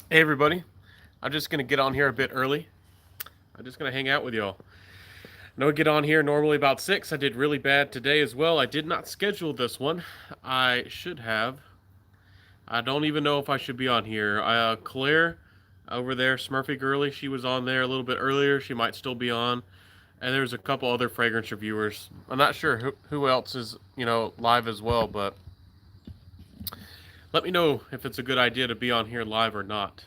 Hey everybody, I'm just gonna get on here a bit early. I'm just gonna hang out with y'all. No, get on here normally about 6. I did really bad today as well. I did not schedule this one. I should have. I don't even know if I should be on here. Claire over there, Smurfy Girly, she was on there a little bit earlier. She might still be on. And there's a couple other fragrance reviewers. I'm not sure who else is, live as well, but let me know if it's a good idea to be on here live or not.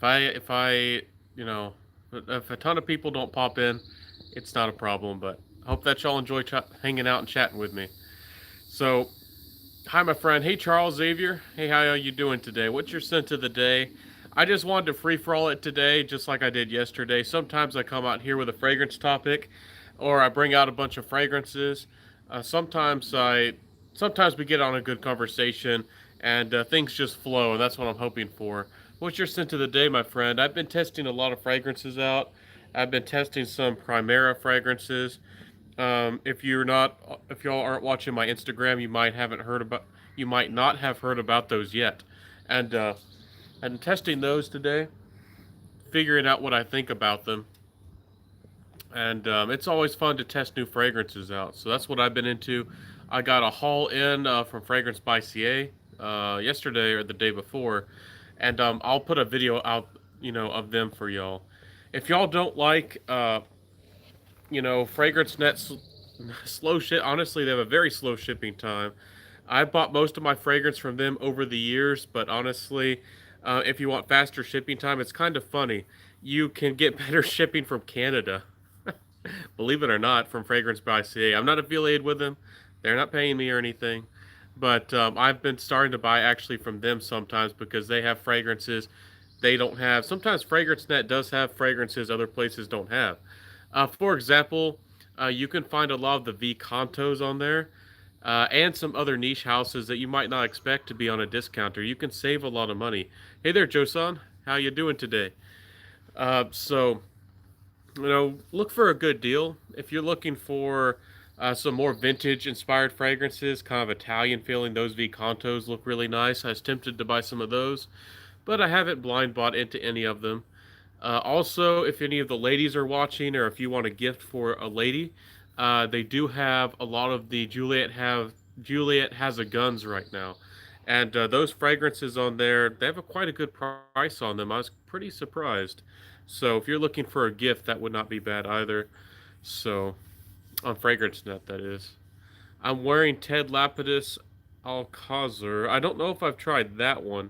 If I you know if a ton of people don't pop in, it's not a problem. But I hope that y'all enjoy hanging out and chatting with me. So, hi my friend. Hey Charles Xavier. Hey, how are you doing today? What's your scent of the day? I just wanted to free for all it today, just like I did yesterday. Sometimes I come out here with a fragrance topic, or I bring out a bunch of fragrances. Sometimes we get on a good conversation, and things just flow, and that's what I'm hoping for. What's your scent of the day, my friend? I've been testing a lot of fragrances out. I've been testing some Primera fragrances. If y'all aren't watching my Instagram, you might not have heard about those yet. And I'm testing those today, figuring out what I think about them. And it's always fun to test new fragrances out. So that's what I've been into. I got a haul in from Fragrance by CA yesterday or the day before, and I'll put a video out, of them for y'all. If y'all don't like, Fragrance Net slow ship. Honestly, they have a very slow shipping time. I bought most of my fragrance from them over the years, but honestly, if you want faster shipping time, it's kind of funny. You can get better shipping from Canada, believe it or not, from Fragrance by CA. I'm not affiliated with them; they're not paying me or anything. But I've been starting to buy actually from them sometimes because they have fragrances they don't have. Sometimes Fragrance Net does have fragrances other places don't have. For example, you can find a lot of the V Contos on there, and some other niche houses that you might not expect to be on a discounter. You can save a lot of money. Hey there, Josan. How you doing today? So look for a good deal if you're looking for some more vintage inspired fragrances, kind of Italian feeling. Those V Contos look really nice. I was tempted to buy some of those, but I haven't blind bought into any of them. Also, if any of the ladies are watching, or if you want a gift for a lady, they do have a lot of the Juliet has a guns right now, and those fragrances on there, they have quite a good price on them. I was pretty surprised. So if you're looking for a gift, that would not be bad either. So on Fragrance Net, that is. I'm wearing Ted Lapidus Alcazar. I don't know if I've tried that one.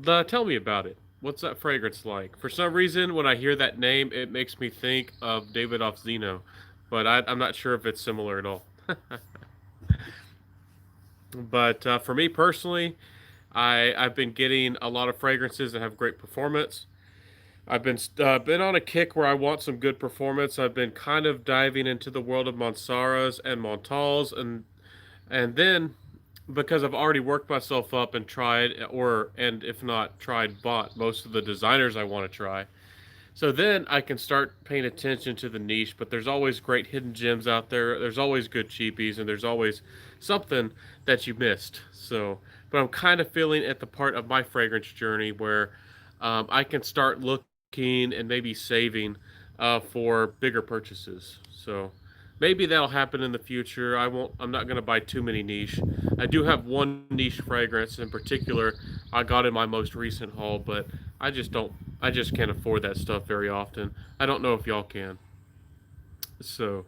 Tell me about it. What's that fragrance like? For some reason, when I hear that name, it makes me think of David off Zeno, but I'm not sure if it's similar at all. But for me personally, I've been getting a lot of fragrances that have great performance. I've been on a kick where I want some good performance. I've been kind of diving into the world of Monsaras and Montals, and then because I've already worked myself up and tried, and if not tried, bought most of the designers I want to try. So then I can start paying attention to the niche, but there's always great hidden gems out there. There's always good cheapies, and there's always something that you missed. So, but I'm kind of feeling at the part of my fragrance journey where I can start looking and maybe saving for bigger purchases. So maybe that'll happen in the future. I won't. I'm not gonna buy too many niche. I do have one niche fragrance in particular. I got in my most recent haul, but I just don't. I just can't afford that stuff very often. I don't know if y'all can. So,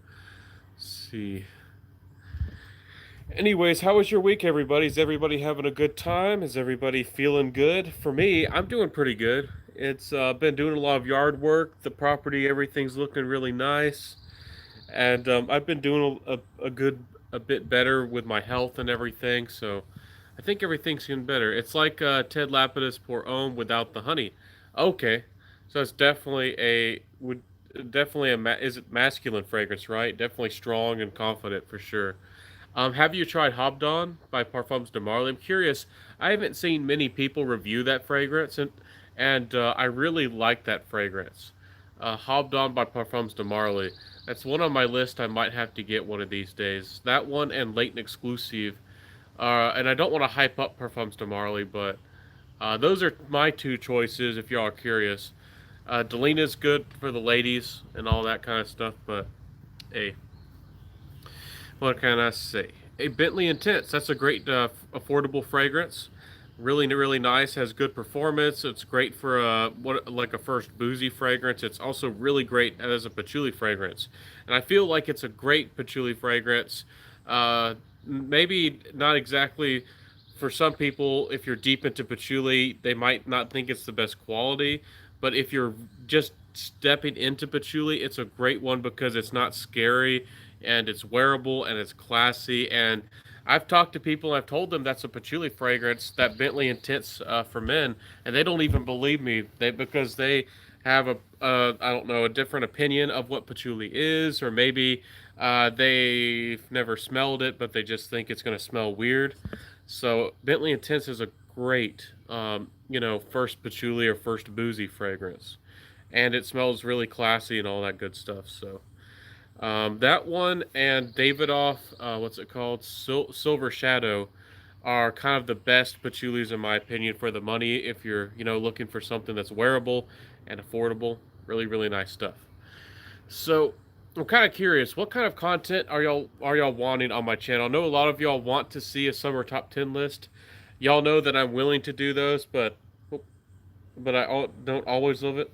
let's see. Anyways, how was your week, everybody? Is everybody having a good time? Is everybody feeling good? For me, I'm doing pretty good. It's been doing a lot of yard work. The property, everything's looking really nice, and I've been doing a bit better with my health and everything. So, I think everything's getting better. It's like Ted Lapidus Pour Homme without the honey. Okay, so it's definitely is it masculine fragrance, right? Definitely strong and confident for sure. Have you tried Hobdon by Parfums de Marly? I'm curious. I haven't seen many people review that fragrance, and I really like that fragrance. Hobdon by Parfums de Marly. That's one on my list. I might have to get one of these days. That one and Latent Exclusive. And I don't want to hype up Parfums de Marly, but Those are my two choices if y'all are curious. Delina's good for the ladies and all that kind of stuff, but hey, what can I say? A Bentley Intense. That's a great, affordable fragrance. Really, really nice. Has good performance. It's great for what like a first boozy fragrance. It's also really great as a patchouli fragrance, and I feel like it's a great patchouli fragrance. Maybe not exactly for some people. If you're deep into patchouli, they might not think it's the best quality. But if you're just stepping into patchouli, it's a great one because it's not scary and it's wearable and it's classy. And I've talked to people, I've told them that's a patchouli fragrance, that Bentley Intense for men, and they don't even believe me. Because they have I don't know, a different opinion of what patchouli is, or maybe they've never smelled it, but they just think it's going to smell weird. So Bentley Intense is a great, first patchouli or first boozy fragrance, and it smells really classy and all that good stuff. So that one and Davidoff, what's it called? Silver Shadow, are kind of the best patchoulis in my opinion for the money. If you're looking for something that's wearable and affordable, really really nice stuff. So I'm kind of curious, what kind of content are y'all wanting on my channel? I know a lot of y'all want to see a summer top 10 list. Y'all know that I'm willing to do those, but I don't always love it.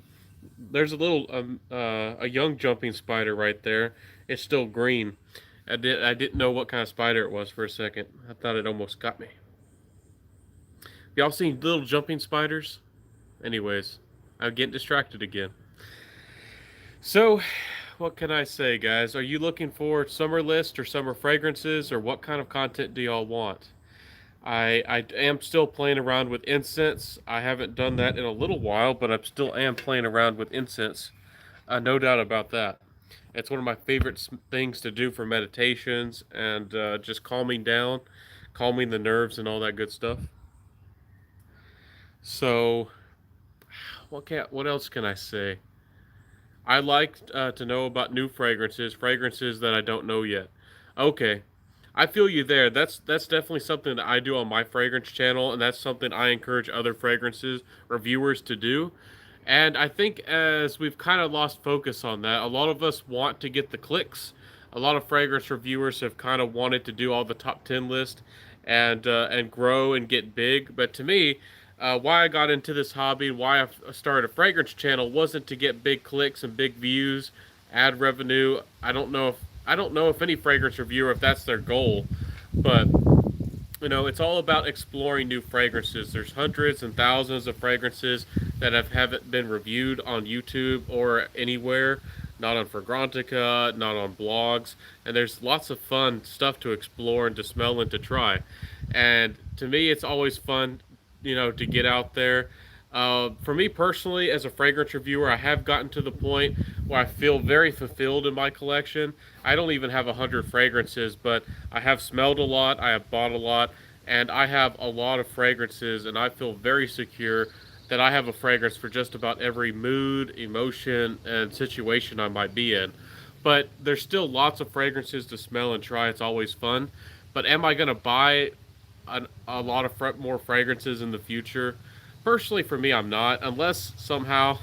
There's a young jumping spider right there. It's still green. I didn't know what kind of spider it was for a second. I thought it almost got me. Y'all seen little jumping spiders? Anyways, I'm getting distracted again. So, what can I say, guys? Are you looking for summer list or summer fragrances, or what kind of content do y'all want? I am still playing around with incense. I haven't done that in a little while, but I still am playing around with incense. No doubt about that. It's one of my favorite things to do for meditations and just calming down, calming the nerves, and all that good stuff. So, what else can I say? I like to know about new fragrances that I don't know yet. Okay, I feel you there. That's definitely something that I do on my fragrance channel, and that's something I encourage other fragrances reviewers to do. And I think as we've kind of lost focus on that, a lot of us want to get the clicks. A lot of fragrance reviewers have kind of wanted to do all the top 10 list and grow and get big. But to me, why I got into this hobby, why I started a fragrance channel, wasn't to get big clicks and big views, ad revenue. I don't know if any fragrance reviewer, if that's their goal, but it's all about exploring new fragrances. There's hundreds and thousands of fragrances that haven't been reviewed on YouTube or anywhere, not on Fragrantica, not on blogs, and there's lots of fun stuff to explore and to smell and to try. And to me, it's always fun, to get out there. For me personally, as a fragrance reviewer, I have gotten to the point where I feel very fulfilled in my collection. I don't even have 100 fragrances, but I have smelled a lot, I have bought a lot, and I have a lot of fragrances, and I feel very secure that I have a fragrance for just about every mood, emotion, and situation I might be in. But there's still lots of fragrances to smell and try. It's always fun. But am I going to buy a lot of more fragrances in the future? Personally, for me, I'm not. Unless somehow,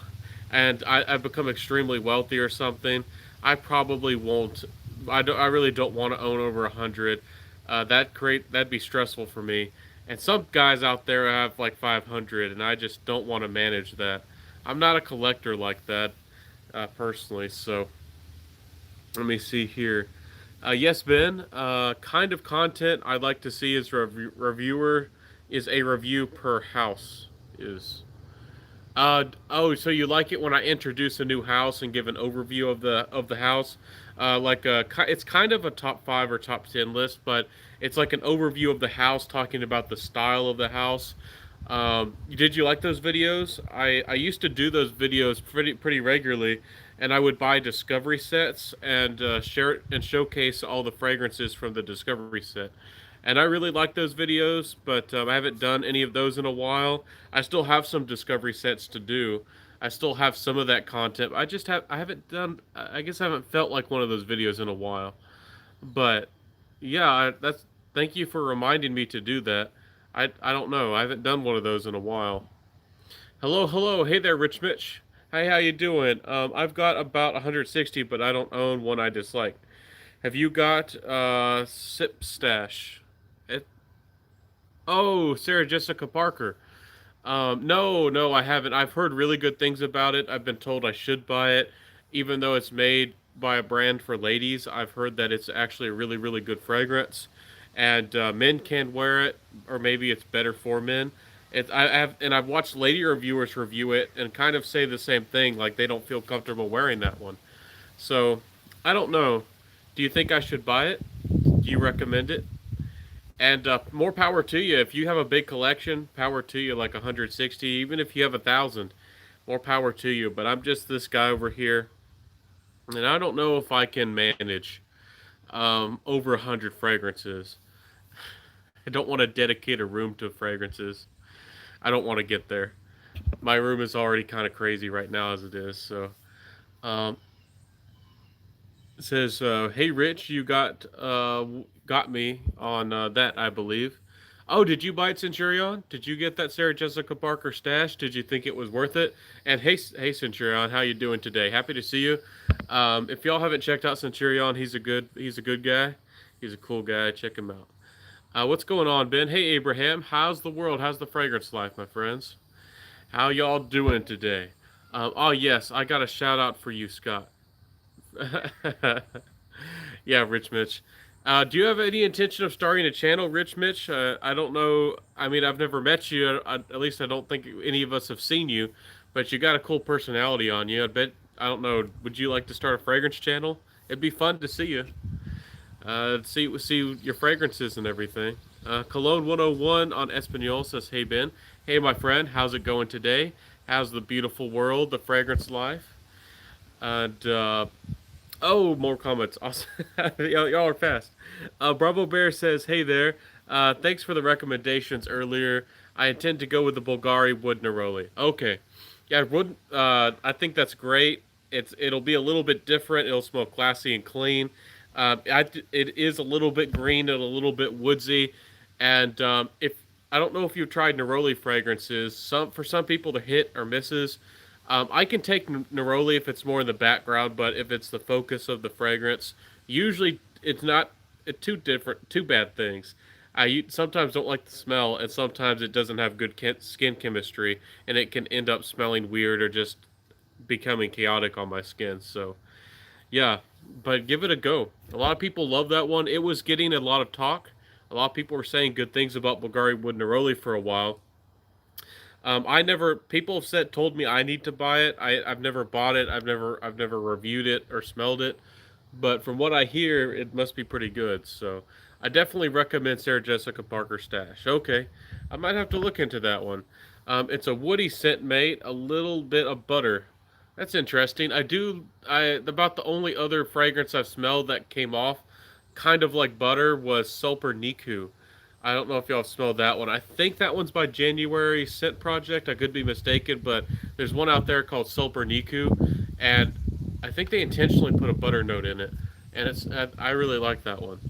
and I've become extremely wealthy or something, I probably won't. I really don't want to own over 100. That'd be stressful for me. And some guys out there have like 500, and I just don't want to manage that. I'm not a collector like that, personally. So let me see here. Yes, Ben. Kind of content I'd like to see as reviewer is a review per house. Oh, so you like it when I introduce a new house and give an overview of the house? It's kind of a top 5 or top 10 list, but it's like an overview of the house, talking about the style of the house. Did you like those videos? I used to do those videos pretty regularly, and I would buy discovery sets and share it and showcase all the fragrances from the discovery set. And I really like those videos, but I haven't done any of those in a while. I still have some discovery sets to do. I still have some of that content. I haven't done. I guess I haven't felt like one of those videos in a while. But yeah, that's. Thank you for reminding me to do that. I don't know. I haven't done one of those in a while. Hello, hello. Hey there, Rich Mitch. Hey, how you doing? I've got about 160, but I don't own one I dislike. Have you got Sip Stash? It, oh, Sarah Jessica Parker. No, no, I haven't. I've heard really good things about it. I've been told I should buy it, even though it's made by a brand for ladies. I've heard that it's actually a really, really good fragrance, and men can wear it, or maybe it's better for men. I have, and I've watched lady reviewers review it and kind of say the same thing, like they don't feel comfortable wearing that one. So, I don't know. Do you think I should buy it? Do you recommend it? And more power to you. If you have a big collection, power to you. Like 160, even if you have 1,000, more power to you. But I'm just this guy over here, and I don't know if I can manage over 100 fragrances. I don't want to dedicate a room to fragrances. I don't want to get there. My room is already kind of crazy right now as it is. So, um, it says, "Hey Rich, you got me on that, I believe." Oh, did you buy it, Centurion? Did you get that Sarah Jessica Parker stash? Did you think it was worth it? And hey, Centurion, how you doing today? Happy to see you. If y'all haven't checked out Centurion, he's a good guy. He's a cool guy. Check him out. What's going on, Ben? Hey, Abraham. How's the world? How's the fragrance life, my friends? How y'all doing today? Oh yes, I got a shout out for you, Scott. Yeah, Rich Mitch. Do you have any intention of starting a channel, Rich Mitch? I don't know. I mean, I've never met you. At least I don't think any of us have seen you. But you got a cool personality on you. I bet. I don't know. Would you like to start a fragrance channel? It'd be fun to see you. See your fragrances and everything. Cologne 101 on Espanol says, "Hey Ben, hey my friend, how's it going today? How's the beautiful world, the fragrance life?" And oh, more comments. Awesome. Y'all are fast. Bravo Bear says, "Hey there. Thanks for the recommendations earlier. I intend to go with the Bulgari Wood Neroli." Okay. Yeah, wood. I think that's great. It'll be a little bit different. It'll smell classy and clean. It is a little bit green and a little bit woodsy, and if I don't know if you've tried neroli fragrances. For some people, the hit or misses. I can take neroli if it's more in the background, but if it's the focus of the fragrance, usually it's not two bad things. I sometimes don't like the smell, and sometimes it doesn't have good skin chemistry, and it can end up smelling weird or just becoming chaotic on my skin. So yeah, but give it a go. A lot of people love that one. It was getting a lot of talk. A lot of people were saying good things about Bulgari Wood Neroli for a while. I never. People have told me I need to buy it. I've never bought it. I've never reviewed it or smelled it. But from what I hear, it must be pretty good. So I definitely recommend Sarah Jessica Parker Stash. Okay, I might have to look into that one. It's a woody scent, mate. A little bit of butter. That's interesting. I about the only other fragrance I've smelled that came off kind of like butter was Sulper Niku. I don't know if y'all have smelled that one. I think that one's by January Scent Project. I could be mistaken, but there's one out there called Sulper Niku, and I think they intentionally put a butter note in it, and I really like that one.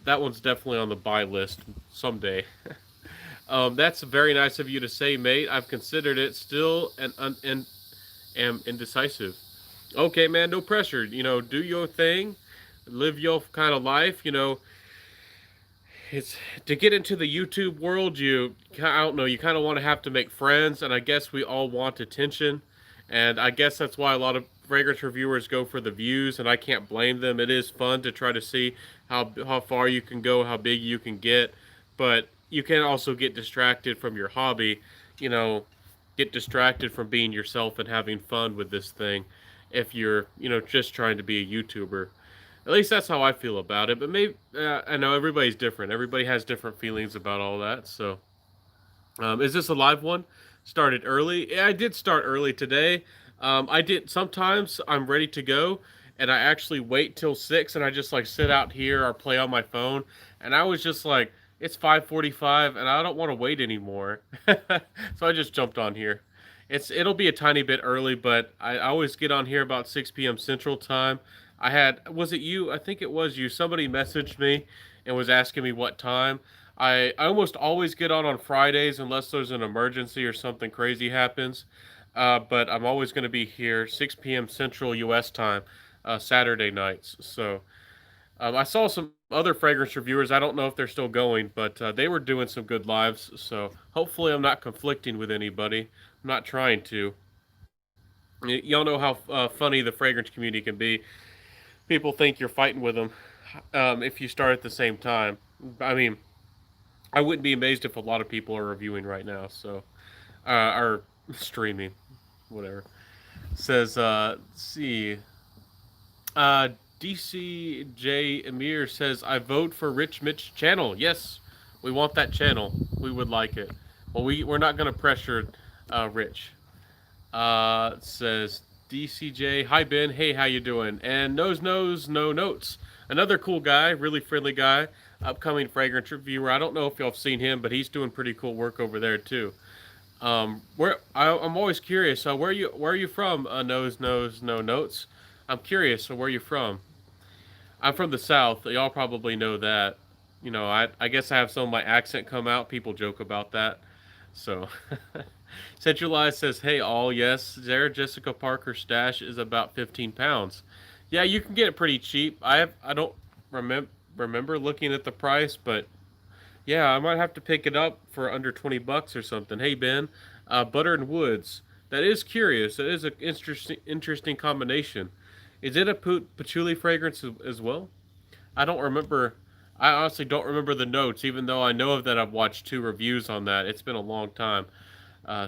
That one's definitely on the buy list someday. That's very nice of you to say, mate. I've considered it still and am indecisive. Okay, man, no pressure. Do your thing, live your kind of life. It's to get into the YouTube world. I don't know. You kind of want to have to make friends, and I guess we all want attention, and I guess that's why a lot of fragrance reviewers go for the views, and I can't blame them. It is fun to try to see how far you can go, how big you can get, but you can also get distracted from your hobby. You know, get distracted from being yourself and having fun with this thing if you're just trying to be a YouTuber. At least that's how I feel about it. But maybe I know everybody's different. Everybody has different feelings about all that. So, is this a live one? Started early. Yeah, I did start early today. I did. Sometimes I'm ready to go, and I actually wait till 6, and I just like sit out here or play on my phone. And I was just like, it's 5:45, and I don't want to wait anymore. So I just jumped on here. It'll be a tiny bit early, but I always get on here about 6 p.m. Central Time. Was it you? I think it was you. Somebody messaged me and was asking me what time. I almost always get on Fridays unless there's an emergency or something crazy happens. But I'm always going to be here 6 p.m. Central U.S. time, Saturday nights. So I saw some other fragrance reviewers. I don't know if they're still going, but they were doing some good lives. So hopefully, I'm not conflicting with anybody. I'm not trying to. Y'all know how funny the fragrance community can be. People think you're fighting with them if you start at the same time. I mean, I wouldn't be amazed if a lot of people are reviewing right now. So, are streaming, whatever. Says, let's see. Uh, DCJ Emir says, I vote for Rich Mitch channel. Yes, we want that channel. We would like it. Well, we're not going to pressure Rich. Says DCJ, hi Ben, hey, how you doing? And no notes. Another cool guy, really friendly guy, upcoming fragrance reviewer. I don't know if y'all have seen him, but he's doing pretty cool work over there too. I'm always curious. Where are you from? No notes. I'm curious. So where are you from? I'm from the South. Y'all probably know that. I guess I have some of my accent come out. People joke about that. So, Centralized says, "Hey, all yes, Sarah Jessica Parker stash is about 15 pounds. Yeah, you can get it pretty cheap. I don't remember looking at the price, but yeah, I might have to pick it up for under 20 bucks or something. Hey Ben, Butter and Woods. That is curious. That is an interesting combination. Is it a patchouli fragrance as well? I don't remember. I honestly don't remember the notes, even though I know that I've watched two reviews on that. It's been a long time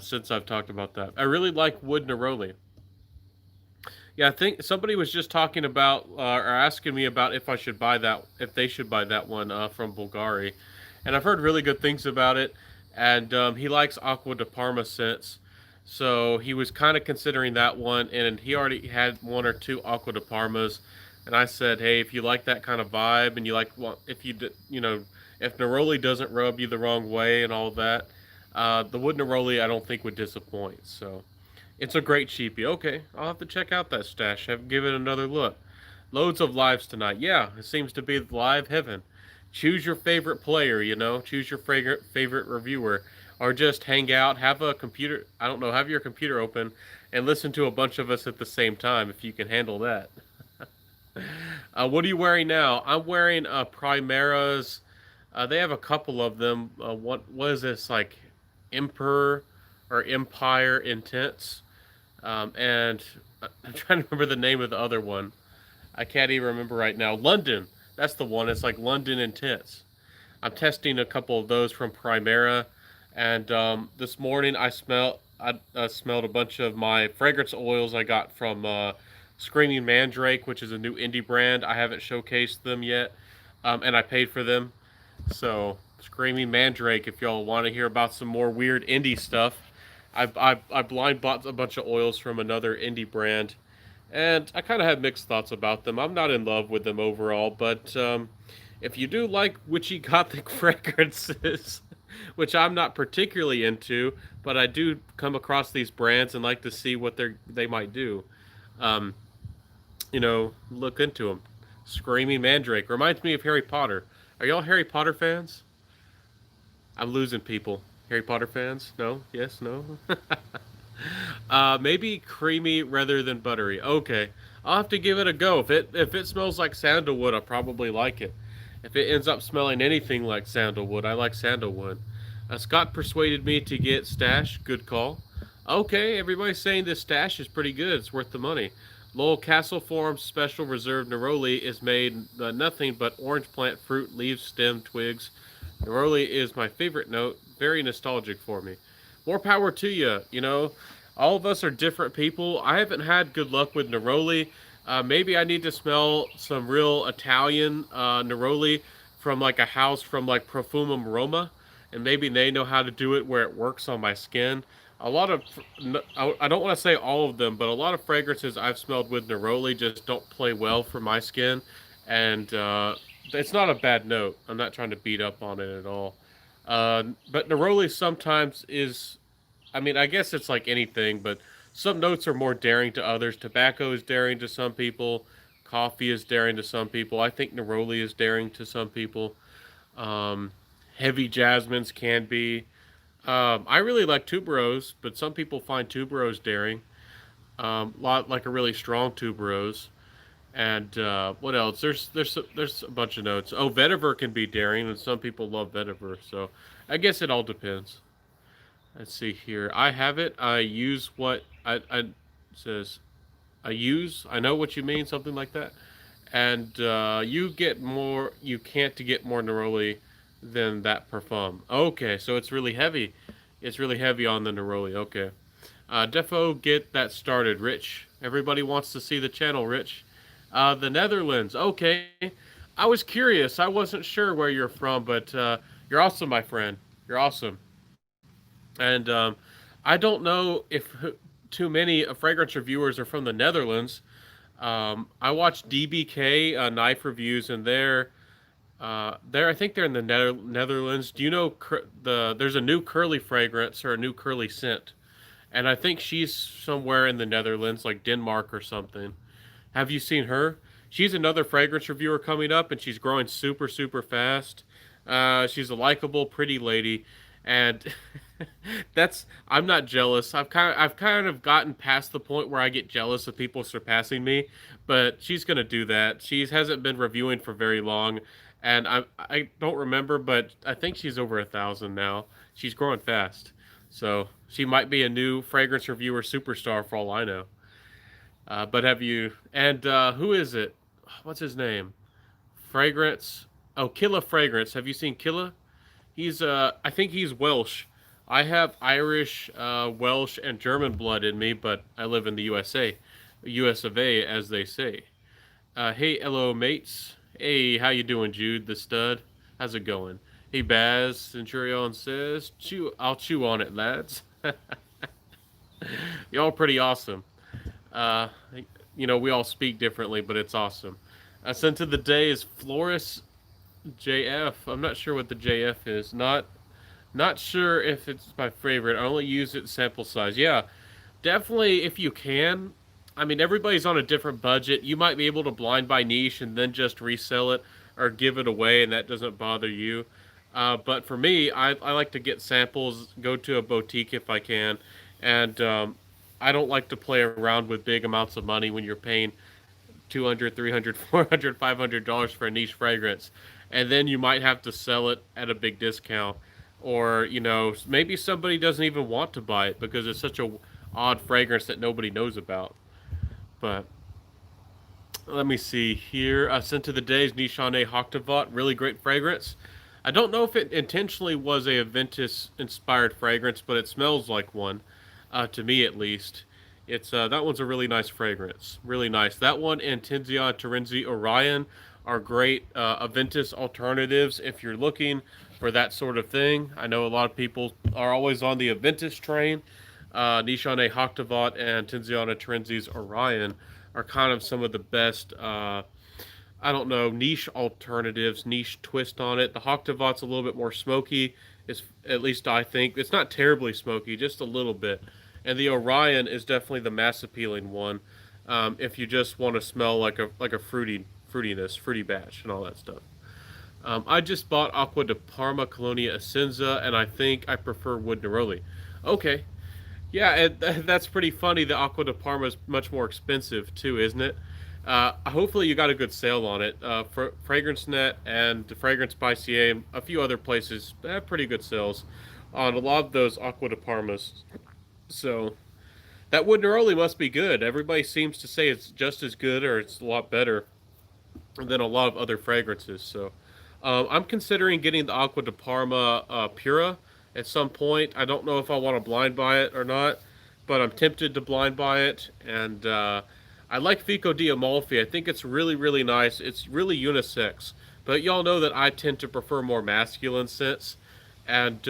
since I've talked about that. I really like Wood Neroli. Yeah, I think somebody was just talking about or asking me about if I should buy that, if they should buy that one from Bulgari, and I've heard really good things about it. And he likes Aqua de Parma scents, so he was kind of considering that one, and he already had one or two Aqua de Parmas. And I said, hey, if you like that kind of vibe, and you like, well, if if Neroli doesn't rub you the wrong way and all that, the Wood Neroli I don't think would disappoint. So. It's a great cheapie. Okay, I'll have to check out that stash. Have give it another look. Loads of lives tonight. Yeah, it seems to be live heaven. Choose your favorite player. Choose your favorite reviewer, or just hang out. Have a computer. I don't know. Have your computer open and listen to a bunch of us at the same time if you can handle that. What are you wearing now? I'm wearing Primera's. They have a couple of them. What is this like? Emperor or Empire Intense? And I'm trying to remember the name of the other one. I can't even remember right now. London. That's the one. It's like London Intense. I'm testing a couple of those from Primera, and this morning I smelled a bunch of my fragrance oils I got from Screaming Mandrake, which is a new indie brand. I haven't showcased them yet, and I paid for them. So Screaming Mandrake, if y'all want to hear about some more weird indie stuff, I blind bought a bunch of oils from another indie brand, and I kind of have mixed thoughts about them. I'm not in love with them overall, but if you do like witchy gothic fragrances, which I'm not particularly into, but I do come across these brands and like to see what they might do. Um, look into them. Screaming Mandrake reminds me of Harry Potter. Are y'all Harry Potter fans? I'm losing people. Harry Potter fans? No? Yes? No? Maybe creamy rather than buttery. Okay, I'll have to give it a go. If it smells like sandalwood, I'll probably like it. If it ends up smelling anything like sandalwood, I like sandalwood. Scott persuaded me to get stash. Good call. Okay, everybody's saying this stash is pretty good. It's worth the money. Lowell Castle Farms Special Reserve Neroli is made nothing but orange plant fruit, leaves, stem, twigs. Neroli is my favorite note. Very nostalgic for me. More power to you. All of us are different people. I haven't had good luck with Neroli. Maybe I need to smell some real Italian Neroli from like a house from like Profumum Roma, and maybe they know how to do it where it works on my skin. A lot of, I don't want to say all of them, but a lot of fragrances I've smelled with Neroli just don't play well for my skin, and it's not a bad note. I'm not trying to beat up on it at all. But Neroli sometimes is, I mean, I guess it's like anything, but some notes are more daring to others. Tobacco is daring to some people. Coffee is daring to some people. I think Neroli is daring to some people. Um, Heavy jasmines can be. I really like tuberose, but some people find tuberose daring. Lot like a really strong tuberose. And what else? There's a bunch of notes. Oh, vetiver can be daring, and some people love vetiver. So I guess it all depends. Let's see here. I have it. I use what I says. I use. I know what you mean. Something like that. And you get more. You can't to get more neroli than that parfum. Okay, so it's really heavy. It's really heavy on the neroli. Okay. Defo, get that started, Rich. Everybody wants to see the channel, Rich. The Netherlands. Okay. I was curious. I wasn't sure where you're from, but you're awesome, my friend. You're awesome. And I don't know if too many fragrance reviewers are from the Netherlands. I watch DBK knife reviews, and I think they're in the Netherlands. Do you know there's a new curly fragrance or a new curly scent, and I think she's somewhere in the Netherlands, like Denmark or something. Have you seen her? She's another fragrance reviewer coming up, and she's growing super, super fast. She's a likable, pretty lady, and I'm not jealous. I've kind of gotten past the point where I get jealous of people surpassing me, but she's gonna do that. She hasn't been reviewing for very long, and I don't remember, but I think she's over 1,000 now. She's growing fast, so she might be a new fragrance reviewer superstar for all I know. But have you? And who is it? What's his name? Fragrance. Oh, Killa Fragrance. Have you seen Killa? He's I think he's Welsh. I have Irish, Welsh, and German blood in me, but I live in the USA, US of A, as they say. Hey, hello, mates. Hey, how you doing, Jude the stud? How's it going? Hey, Baz Centurion says, "Chew, I'll chew on it, lads." Y'all pretty awesome. Uh, we all speak differently, but it's awesome. Scent of the day is Floris JF. I'm not sure what the JF is. Not sure if it's my favorite. I only use it sample size. Yeah, definitely if you can. I mean, everybody's on a different budget. You might be able to blind buy niche and then just resell it or give it away, and that doesn't bother you. But for me, I like to get samples, go to a boutique if I can, and I don't like to play around with big amounts of money when you're paying 200, 300, 400, $500 for a niche fragrance, and then you might have to sell it at a big discount, or maybe somebody doesn't even want to buy it because it's such a odd fragrance that nobody knows about. But let me see here. Scent of the Day is Nichane Hoctavat. Really great fragrance. I don't know if it intentionally was a Aventus inspired fragrance, but it smells like one, to me at least. It's that one's a really nice fragrance, really nice. That one and Tinzia Terenzi Orion are great Aventus alternatives if you're looking for that sort of thing. I know a lot of people are always on the Aventus train. Nishane Hoctavat and Tinziana Terenzi's Orion are kind of some of the best, I don't know, niche alternatives, niche twist on it. The Hoctavat's a little bit more smoky, it's, at least I think. It's not terribly smoky, just a little bit. And the Orion is definitely the mass appealing one. If you just want to smell like a fruitiness, fruity batch, and all that stuff. I just bought Aqua de Parma Colonia Essenza, and I think I prefer Wood Neroli. Okay, yeah, that's pretty funny. The Aqua de Parma is much more expensive too, isn't it? Hopefully you got a good sale on it. Fragrance Net and Fragrance by CA and a few other places have pretty good sales on a lot of those Aqua de Parmas. So that Wood Neroli must be good. Everybody seems to say it's just as good or it's a lot better than a lot of other fragrances. So I'm considering getting the Aqua de Parma Pura at some point. I don't know if I want to blind buy it or not, but I'm tempted to blind buy it. And I like Fico di Amalfi. I think it's really, really nice. It's really unisex. But y'all know that I tend to prefer more masculine scents. And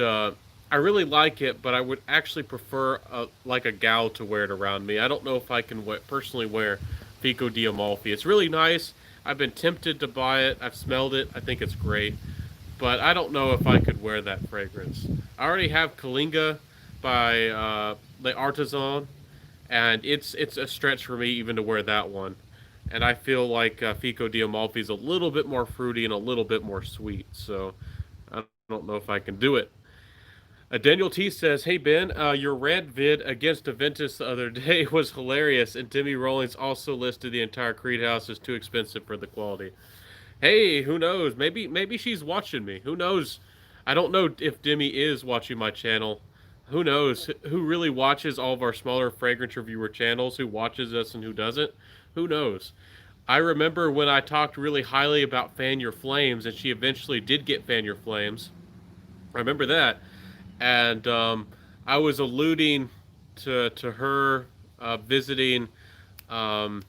I really like it, but I would actually prefer like a gal to wear it around me. I don't know if I can personally wear Fico di Amalfi. It's really nice. I've been tempted to buy it. I've smelled it. I think it's great. But I don't know if I could wear that fragrance. I already have Kalinga by the Artisan, and it's a stretch for me even to wear that one. And I feel like Fico di Amalfi is a little bit more fruity and a little bit more sweet. So don't know if I can do it. Daniel T says, "Hey Ben, your rant vid against Aventus the other day was hilarious, and Demi Rawlings also listed the entire Creed house as too expensive for the quality." Hey, who knows? Maybe she's watching me. Who knows? I don't know if Demi is watching my channel. Who knows? Who really watches all of our smaller fragrance reviewer channels? Who watches us and who doesn't? Who knows? I remember when I talked really highly about Fan Your Flames, and she eventually did get Fan Your Flames. I remember that, and I was alluding to her visiting um,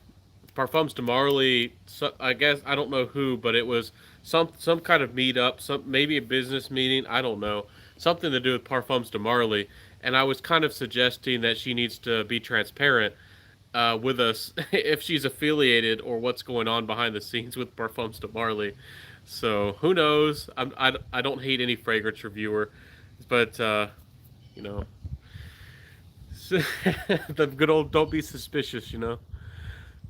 Parfums de Marly. So, I guess I don't know who, but it was some kind of meetup, some maybe a business meeting. I don't know, something to do with Parfums de Marly. And I was kind of suggesting that she needs to be transparent with us if she's affiliated or what's going on behind the scenes with Parfums de Marly. So who knows? I don't hate any fragrance reviewer, but you know, the good old don't be suspicious, you know.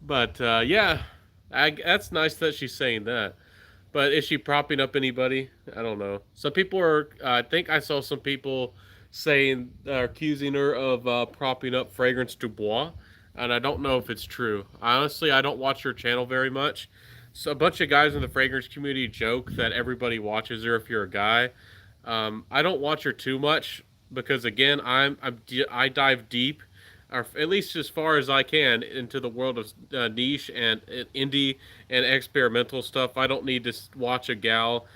But yeah, that's nice that she's saying that. But is she propping up anybody? I don't know. Some people are. I think I saw some people saying accusing her of propping up Fragrance du Bois, and I don't know if it's true. Honestly, I don't watch her channel very much. So a bunch of guys in the fragrance community joke that everybody watches her if you're a guy. I don't watch her too much because again, I dive deep, or at least as far as I can, into the world of niche and indie and experimental stuff. I don't need to watch a gal.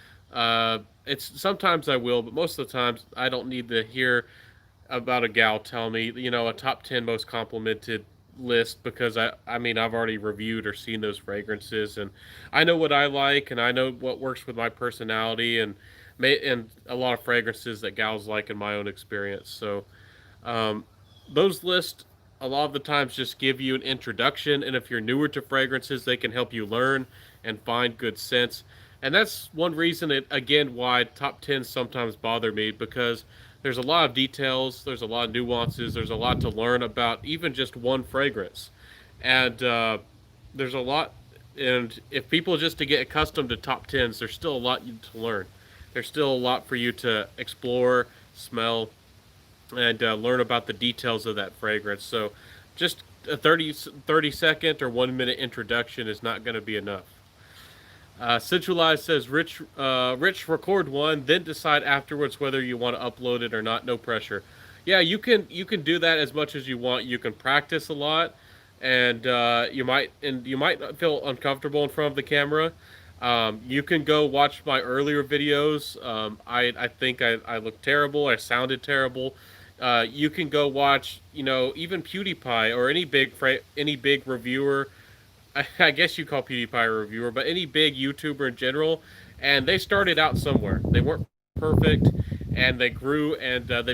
It's sometimes I will, but most of the times I don't need to hear about a gal tell me, a top 10 most complimented list because I mean I've already reviewed or seen those fragrances and I know what I like and I know what works with my personality and a lot of fragrances that gals like in my own experience. So um, those lists a lot of the times just give you an introduction, and if you're newer to fragrances, they can help you learn and find good scents. And that's one reason, again, why top 10s sometimes bother me because there's a lot of details, there's a lot of nuances, there's a lot to learn about even just one fragrance. And there's a lot, and if people just to get accustomed to top 10s, there's still a lot to learn. There's still a lot for you to explore, smell, and learn about the details of that fragrance. So just a 30 second or 1 minute introduction is not going to be enough. Centralized says, Rich, record one, then decide afterwards whether you want to upload it or not. No pressure. Yeah, you can do that as much as you want. You can practice a lot, and you might feel uncomfortable in front of the camera. You can go watch my earlier videos. I think I looked terrible. I sounded terrible. You can go watch, even PewDiePie or any big reviewer. I guess you call PewDiePie a reviewer, but any big YouTuber in general, and they started out somewhere. They weren't perfect, and they grew, and they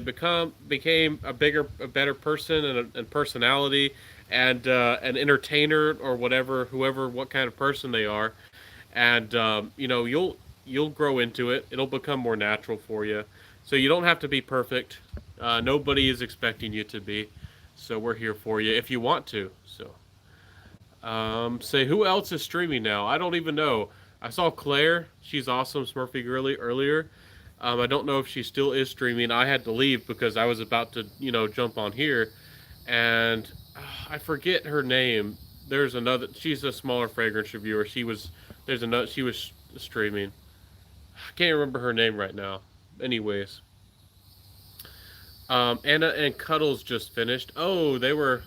became a better person and personality, and an entertainer or what kind of person they are, and you'll grow into it. It'll become more natural for you. So you don't have to be perfect. Nobody is expecting you to be. So we're here for you if you want to. So. Say who else is streaming now? I don't even know. I saw Claire. She's awesome, Smurfy Girly earlier. I don't know if she still is streaming. I had to leave because I was about to, jump on here, and I forget her name. There's another. She's a smaller fragrance reviewer. There's another. She was streaming. I can't remember her name right now. Anyways, Anna and Cuddles just finished. Oh, they were.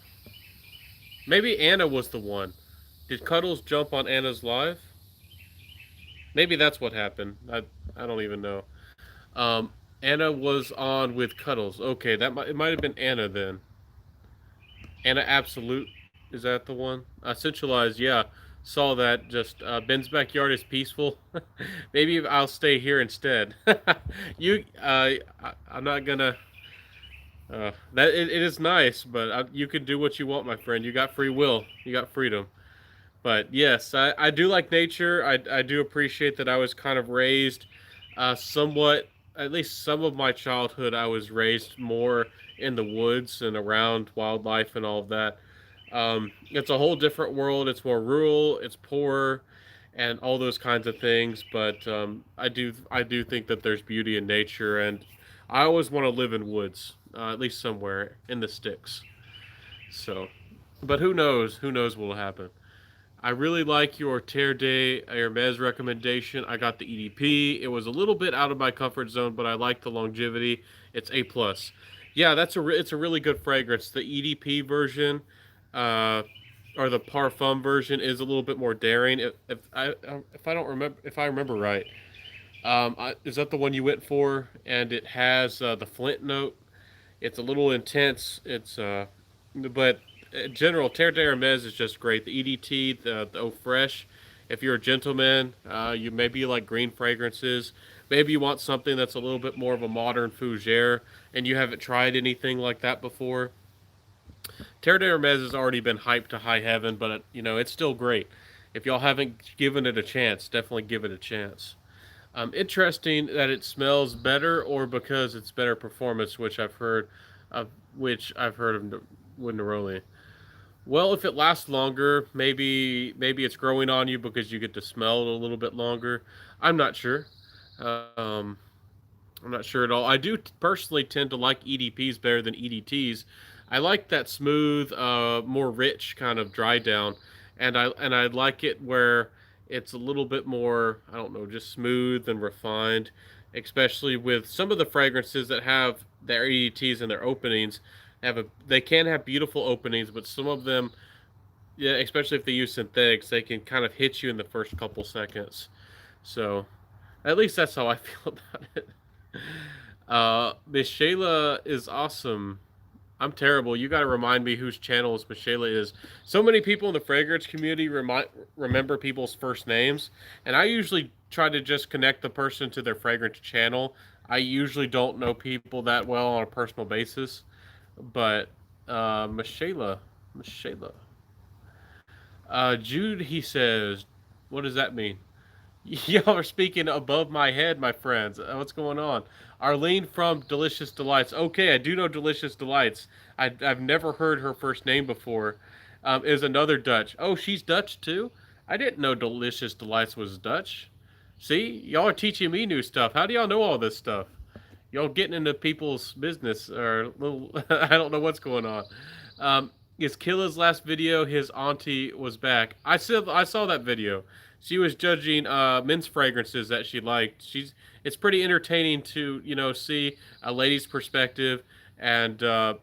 Maybe Anna was the one. Did Cuddles jump on Anna's live? Maybe that's what happened. I don't even know. Um, Anna was on with Cuddles. Okay, it might have been Anna then. Anna Absolute, is that the one? Centralized, yeah. Saw that. Just Ben's backyard is peaceful. Maybe I'll stay here instead. I'm not gonna. It is nice, but you can do what you want, my friend. You got free will. You got freedom. But yes, I do like nature. I do appreciate that I was kind of raised somewhat, at least some of my childhood, I was raised more in the woods and around wildlife and all of that. It's a whole different world. It's more rural, it's poorer, and all those kinds of things. But I do think that there's beauty in nature, and I always want to live in woods, at least somewhere in the sticks. So, but who knows? Who knows what will happen? I really like your Terre de Hermes recommendation. I got the EDP. It was a little bit out of my comfort zone, but I like the longevity. It's A plus. Yeah, it's a really good fragrance. The EDP version, uh, or the Parfum version, is a little bit more daring. If I don't remember if I remember right, is that the one you went for? And it has the Flint note. It's a little intense. But in general, Terre de Hermes is just great. The EDT, the Eau Fresh. If you're a gentleman, you maybe like green fragrances. Maybe you want something that's a little bit more of a modern fougere, and you haven't tried anything like that before. Terre de Hermes has already been hyped to high heaven, but it's still great. If y'all haven't given it a chance, definitely give it a chance. Interesting that it smells better, or because it's better performance, of which I've heard of with neroli. Well, if it lasts longer, maybe it's growing on you because you get to smell it a little bit longer. I'm not sure. Um, I'm not sure at all. I do personally tend to like EDPs better than EDTs. I like that smooth, more rich kind of dry down, and I like it where it's a little bit more, I don't know, just smooth and refined. Especially with some of the fragrances that have their EDTs and their openings, they can have beautiful openings, but some of them, yeah, especially if they use synthetics, they can kind of hit you in the first couple seconds. So at least that's how I feel about it. Miss Shayla is awesome. I'm terrible. You got to remind me whose channel Miss Shayla is. So many people in the fragrance community remember people's first names, and I usually try to just connect the person to their fragrance channel. I usually don't know people that well on a personal basis, but Miss Shayla, Miss Shayla, Jude, he says, what does that mean? Y'all are speaking above my head, my friends. What's going on? Arlene from Delicious Delights. Okay, I do know Delicious Delights. I've never heard her first name before. Is another Dutch. Oh, she's Dutch too? I didn't know Delicious Delights was Dutch. See, y'all are teaching me new stuff. How do y'all know all this stuff? Y'all getting into people's business or little. I don't know what's going on. Is Killa's last video? His auntie was back. I saw that video. She was judging men's fragrances that she liked. It's pretty entertaining to see a lady's perspective and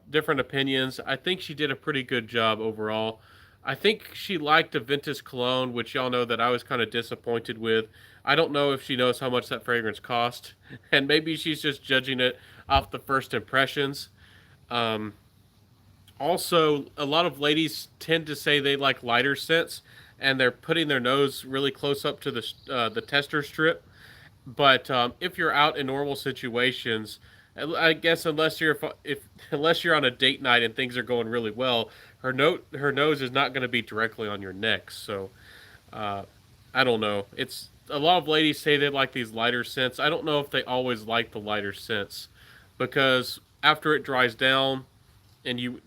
different opinions. I think she did a pretty good job overall. I think she liked a Ventus cologne, which y'all know that I was kind of disappointed with. I don't know if she knows how much that fragrance cost, and maybe she's just judging it off the first impressions. Um, Also, a lot of ladies tend to say they like lighter scents, and they're putting their nose really close up to the tester strip. But if you're out in normal situations, I guess unless you're on a date night and things are going really well, her nose is not going to be directly on your neck. So uh, I don't know. It's a lot of ladies say they like these lighter scents. I don't know if they always like the lighter scents because after it dries down, and you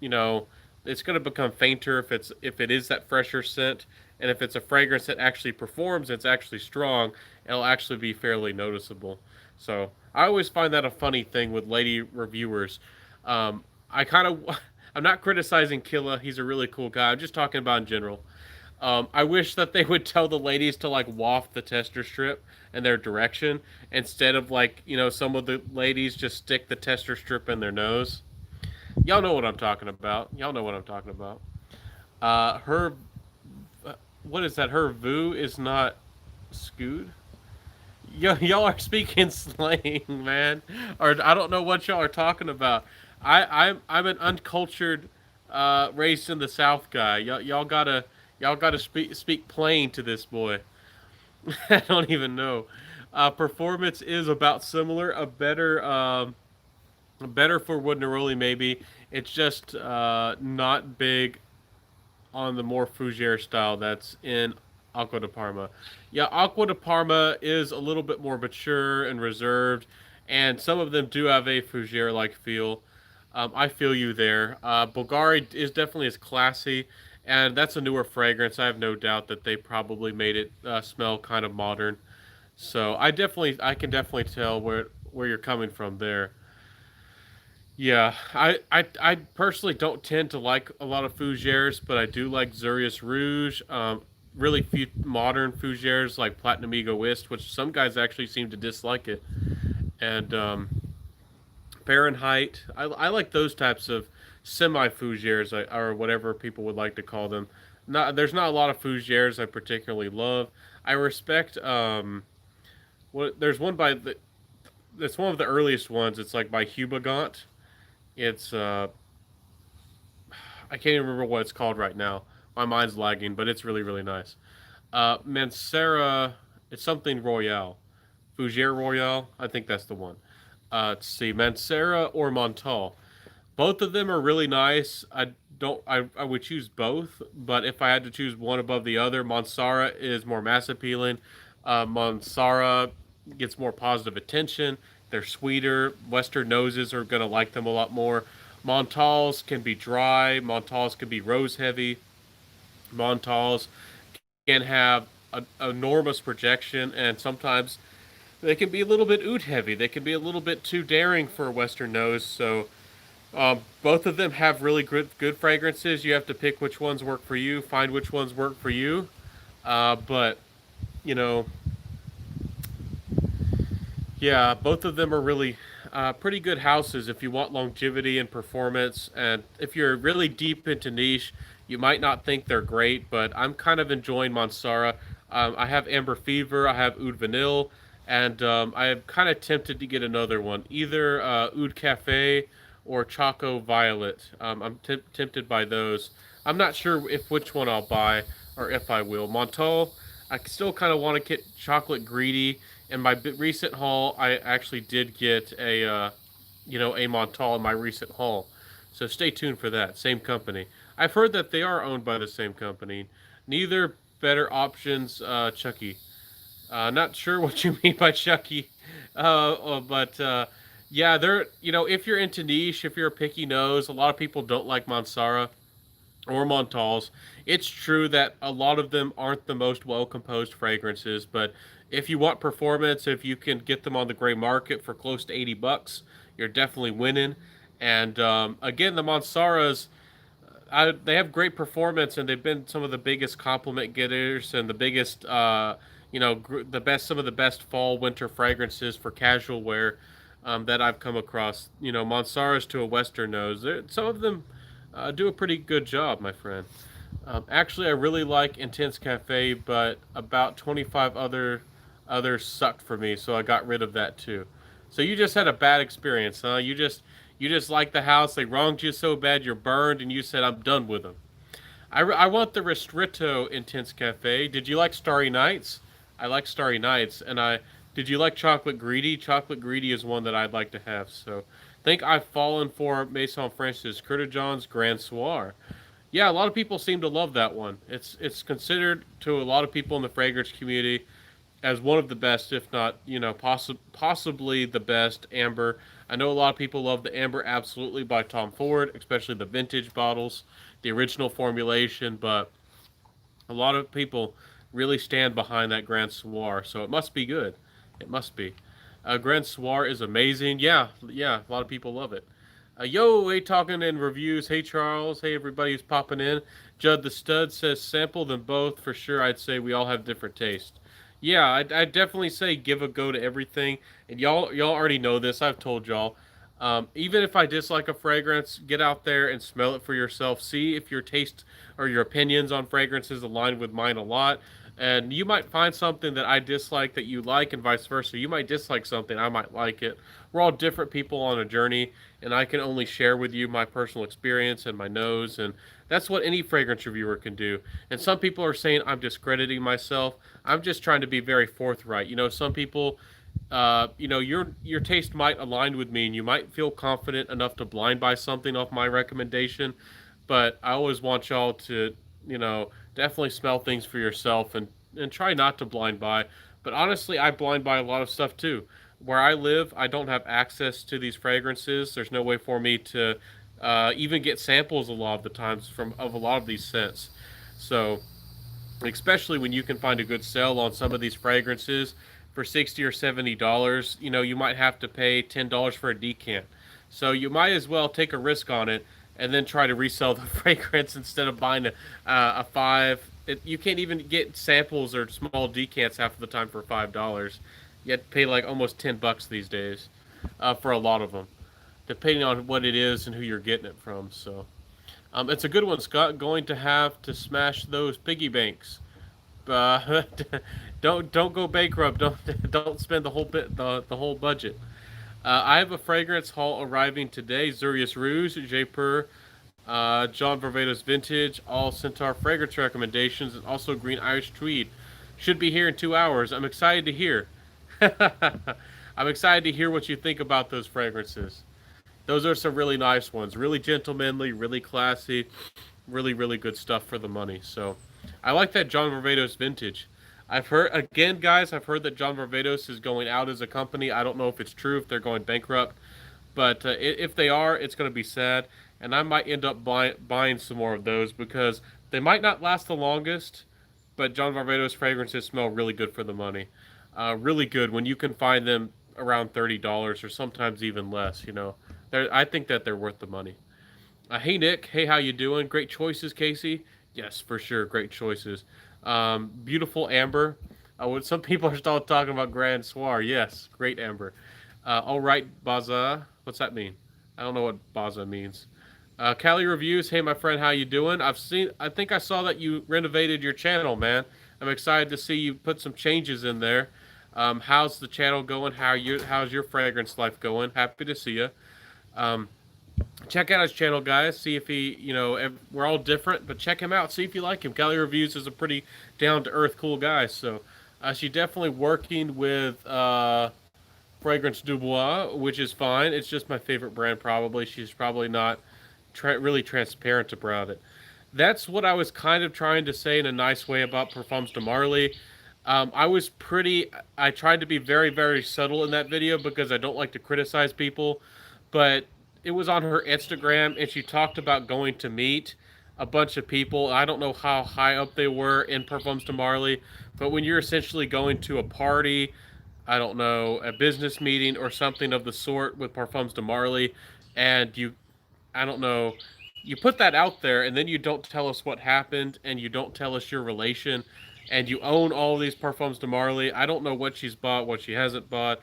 know it's going to become fainter if it is that fresher scent, and if it's a fragrance that actually performs, it's actually strong, it'll actually be fairly noticeable. So I always find that a funny thing with lady reviewers. I kind of I'm not criticizing Killa, he's a really cool guy, I'm just talking about in general. I wish that they would tell the ladies to like waft the tester strip in their direction instead of like some of the ladies just stick the tester strip in their nose. Y'all know what I'm talking about. Y'all know what I'm talking about. Her, what is that? Her vu is not scoot. Y'all are speaking slang, man, or I don't know what y'all are talking about. I'm an uncultured, raised in the South guy. Y'all gotta speak plain to this boy. I don't even know. Performance is about similar, better for wood neroli maybe. It's just not big on the more fougere style that's in Aqua de Parma. Yeah, Aqua de Parma is a little bit more mature and reserved, and some of them do have a fougere like feel. I feel you there. Bulgari is definitely as classy, and that's a newer fragrance. I have no doubt that they probably made it smell kind of modern. So I can definitely tell where you're coming from there. Yeah, I personally don't tend to like a lot of fougères, but I do like Zurius Rouge. Really few modern fougères like Platinum Egoist, which some guys actually seem to dislike it, and Fahrenheit. I like those types of semi fougères or whatever people would like to call them. Not there's not a lot of fougères I particularly love. I respect what there's one by the it's one of the earliest ones. It's like by Hubagant. It's I can't even remember what it's called right now. My mind's lagging, but it's really really nice. Mancera, it's something Royale, Fougere Royale. I think that's the one. Let's see, Mancera or Montal. Both of them are really nice. I would choose both, but if I had to choose one above the other, Monsara is more mass appealing. Monsara gets more positive attention. They're sweeter. Western noses are gonna like them a lot more. Montals can be dry. Montals can be rose heavy. Montals can have an enormous projection, and sometimes they can be a little bit oud heavy. They can be a little bit too daring for a Western nose. So both of them have really good fragrances. You have to pick which ones work for you, find which ones work for you. But you know, yeah, both of them are really pretty good houses if you want longevity and performance. And if you're really deep into niche, you might not think they're great, but I'm kind of enjoying Mansara. I have Amber Fever, I have Oud Vanille, and I am kind of tempted to get another one, either Oud Cafe or Choco Violet. I'm tempted by those. I'm not sure if which one I'll buy or if I will. Montal, I still kind of want to get chocolate greedy. In my recent haul, I actually did get a Montal in my recent haul. So stay tuned for that. Same company. I've heard that they are owned by the same company. Neither better options, Chucky. Not sure what you mean by Chucky, but yeah, they're if you're into niche, if you're a picky nose, a lot of people don't like Mansara or Montals. It's true that a lot of them aren't the most well composed fragrances, but if you want performance, if you can get them on the gray market for close to $80, you're definitely winning. And again, the Monsaras, they have great performance, and they've been some of the biggest compliment getters and the biggest, the best, some of the best fall winter fragrances for casual wear that I've come across. Monsaras to a Western nose, some of them do a pretty good job, my friend. Actually, I really like Intense Cafe, but about 25 others sucked for me, so I got rid of that too. So you just had a bad experience, huh? You just like the house. They wronged you so bad you're burned, and you said I'm done with them. I want the Restrito Intense Cafe. Did you like Starry Nights? I like Starry Nights, and I did you like Chocolate Greedy? Chocolate Greedy is one that I'd like to have. So, I think I've fallen for Maison Francis Curtijon's Grand Soir. Yeah, a lot of people seem to love that one. It's considered to a lot of people in the fragrance community as one of the best, if not, possibly the best amber. I know a lot of people love the Amber Absolutely by Tom Ford, especially the vintage bottles, the original formulation, but a lot of people really stand behind that Grand Soir, so it must be good. It must be. Grand Soir is amazing. Yeah, yeah, a lot of people love it. Yo, hey, talking in reviews. Hey, Charles. Hey, everybody who's popping in. Judd the Stud says sample them both for sure. I'd say we all have different tastes. Yeah, I'd definitely say give a go to everything. And y'all already know this. I've told y'all. Even if I dislike a fragrance, get out there and smell it for yourself. See if your taste or your opinions on fragrances align with mine a lot. And you might find something that I dislike that you like, and vice versa. You might dislike something, I might like it. We're all different people on a journey, and I can only share with you my personal experience and my nose, and that's what any fragrance reviewer can do. And some people are saying I'm discrediting myself. I'm just trying to be very forthright. Some people, your taste might align with me, and you might feel confident enough to blind buy something off my recommendation. But I always want y'all to, definitely smell things for yourself and try not to blind buy. But honestly, I blind buy a lot of stuff too. Where I live, I don't have access to these fragrances. There's no way for me to even get samples a lot of the times from of a lot of these scents. So especially when you can find a good sale on some of these fragrances for $60 or $70, you might have to pay $10 for a decant. So you might as well take a risk on it and then try to resell the fragrance instead of buying a five. You can't even get samples or small decants half of the time for $5. You have to pay like almost $10 these days for a lot of them, depending on what it is and who you're getting it from. So it's a good one, Scott. Going to have to smash those piggy banks. Uh, don't go bankrupt. Don't spend the whole the whole budget. I have a fragrance haul arriving today. Zurius Rouge, J. Per, John Varvatos Vintage, all Centaur fragrance recommendations, and also Green Irish Tweed. Should be here in 2 hours. I'm excited to hear. I'm excited to hear what you think about those fragrances. Those are some really nice ones. Really gentlemanly, really classy, really good stuff for the money. So I like that John Varvatos vintage. I've heard again, guys. I've heard that John Varvatos is going out as a company. I don't know if it's true if they're going bankrupt, but if they are, it's going to be sad. And I might end up buying some more of those because they might not last the longest. But John Varvatos fragrances smell really good for the money. Really good when you can find them around $30 or sometimes even less. I think that they're worth the money. Hey Nick, hey, how you doing? Great choices, Casey. Yes, for sure, great choices. Beautiful amber. Some people are still talking about Grand Soir. Yes, great amber. All right, Baza. What's that mean? I don't know what Baza means. Cali reviews. Hey, my friend, how you doing? I think I saw that you renovated your channel, man. I'm excited to see you put some changes in there. How's the channel going? How's your fragrance life going? Happy to see you. Um, Check out his channel, guys. See if we're all different, but check him out. See if you like him. Cali Reviews is a pretty down to earth, cool guy. So she's definitely working with Fragrance Dubois, which is fine. It's just my favorite brand, probably. She's probably not really transparent about it. That's what I was kind of trying to say in a nice way about Parfums de Marly. I tried to be very subtle in that video because I don't like to criticize people, but it was on her Instagram and she talked about going to meet a bunch of people. I don't know how high up they were in Parfums de Marly, but when you're essentially going to a party, I don't know, a business meeting or something of the sort with Parfums de Marly, and I don't know, you put that out there and then you don't tell us what happened and you don't tell us your relation and you own all these Parfums de Marly. I don't know what she's bought, what she hasn't bought,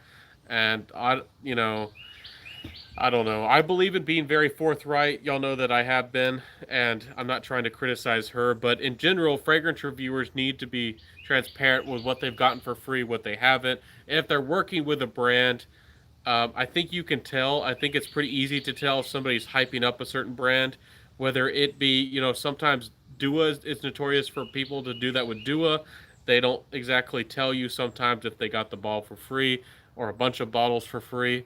and I don't know. I believe in being very forthright. Y'all know that I have been, and I'm not trying to criticize her, but in general, fragrance reviewers need to be transparent with what they've gotten for free, what they haven't. And if they're working with a brand, I think you can tell. I think it's pretty easy to tell if somebody's hyping up a certain brand, whether it be, sometimes Dua is notorious for people to do that with Dua. They don't exactly tell you sometimes if they got the ball for free or a bunch of bottles for free.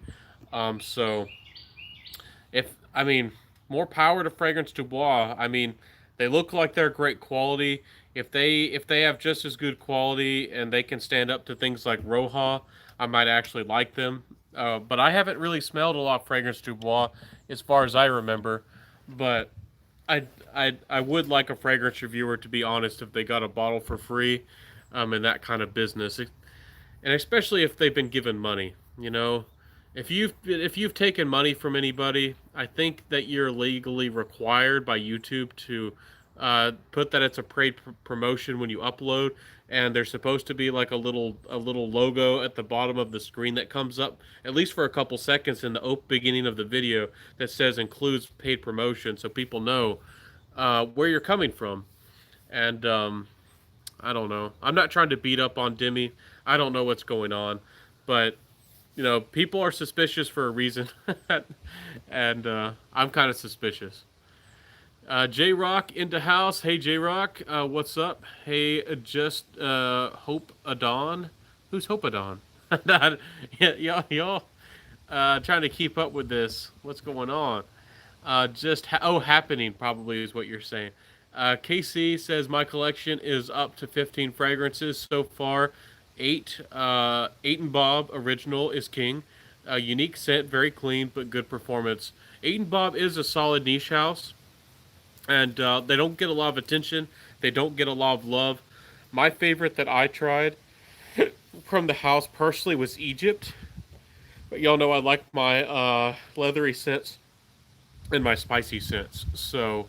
So if I mean, more power to Fragrance Dubois. I mean, they look like they're great quality. If they have just as good quality and they can stand up to things like Roja, I might actually like them. But I haven't really smelled a lot of Fragrance Dubois as far as I remember. But I would like a fragrance reviewer to be honest if they got a bottle for free, in that kind of business, and especially if they've been given money. If you've taken money from anybody, I think that you're legally required by YouTube to put that it's a paid promotion when you upload, and there's supposed to be like a little logo at the bottom of the screen that comes up at least for a couple seconds in the beginning of the video that says includes paid promotion, so people know where you're coming from. And I don't know. I'm not trying to beat up on Demi. I don't know what's going on, but people are suspicious for a reason, and I'm kind of suspicious. J Rock into house. Hey J Rock, what's up? Hey, just Hope Adon. Who's Hope Adon? Y'all trying to keep up with this. What's going on? Happening probably is what you're saying. KC says my collection is up to 15 fragrances so far. Eight and Bob original is king. Unique scent, very clean but good performance. Eight and Bob is a solid niche house, and they don't get a lot of attention. They don't get a lot of love. My favorite that I tried from the house personally was Egypt. But y'all know I like my leathery scents and my spicy scents. So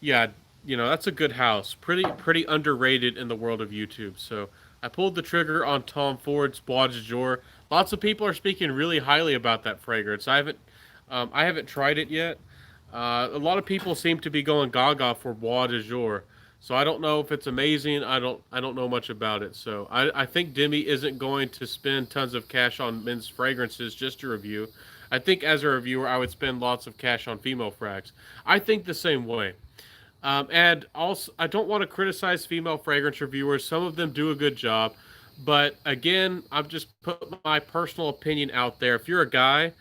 yeah, that's a good house. Pretty underrated in the world of YouTube. So I pulled the trigger on Tom Ford's Bois de Jour. Lots of people are speaking really highly about that fragrance. I haven't tried it yet. A lot of people seem to be going gaga for Bois de Jour. So I don't know if it's amazing. I don't know much about it. So I think Demi isn't going to spend tons of cash on men's fragrances just to review. I think as a reviewer, I would spend lots of cash on female frags. I think the same way. And also, I don't want to criticize female fragrance reviewers. Some of them do a good job. But again, I've just put my personal opinion out there. If you're a guy,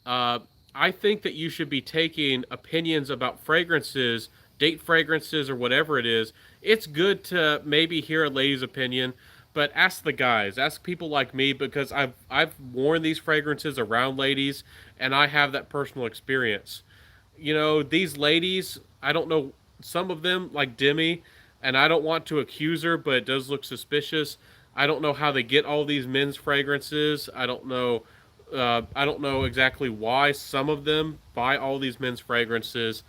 uh, I think that you should be taking opinions about fragrances, date fragrances, or whatever it is. It's good to maybe hear a lady's opinion, but ask the guys, ask people like me, because I've worn these fragrances around ladies, and I have that personal experience. These ladies, I don't know, some of them, like Demi, and I don't want to accuse her, but it does look suspicious. I don't know how they get all these men's fragrances. I don't know exactly why some of them buy all these men's fragrances.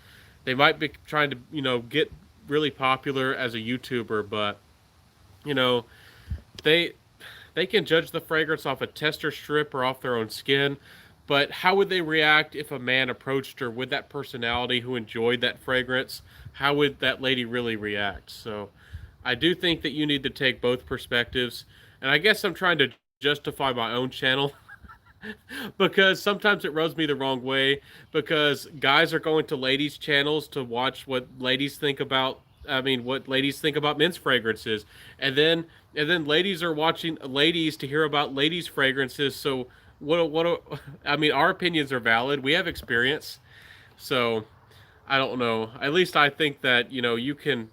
They might be trying to, get really popular as a YouTuber, but you know, they they can judge the fragrance off a tester strip or off their own skin, but how would they react if a man approached her with that personality who enjoyed that fragrance? How would that lady really react? So, I do think that you need to take both perspectives, and I guess I'm trying to justify my own channel because sometimes it rubs me the wrong way because guys are going to ladies' channels to watch what ladies think about. I mean, what ladies think about men's fragrances, and then ladies are watching ladies to hear about ladies' fragrances. So I mean, our opinions are valid. We have experience, so I don't know. At least I think that you can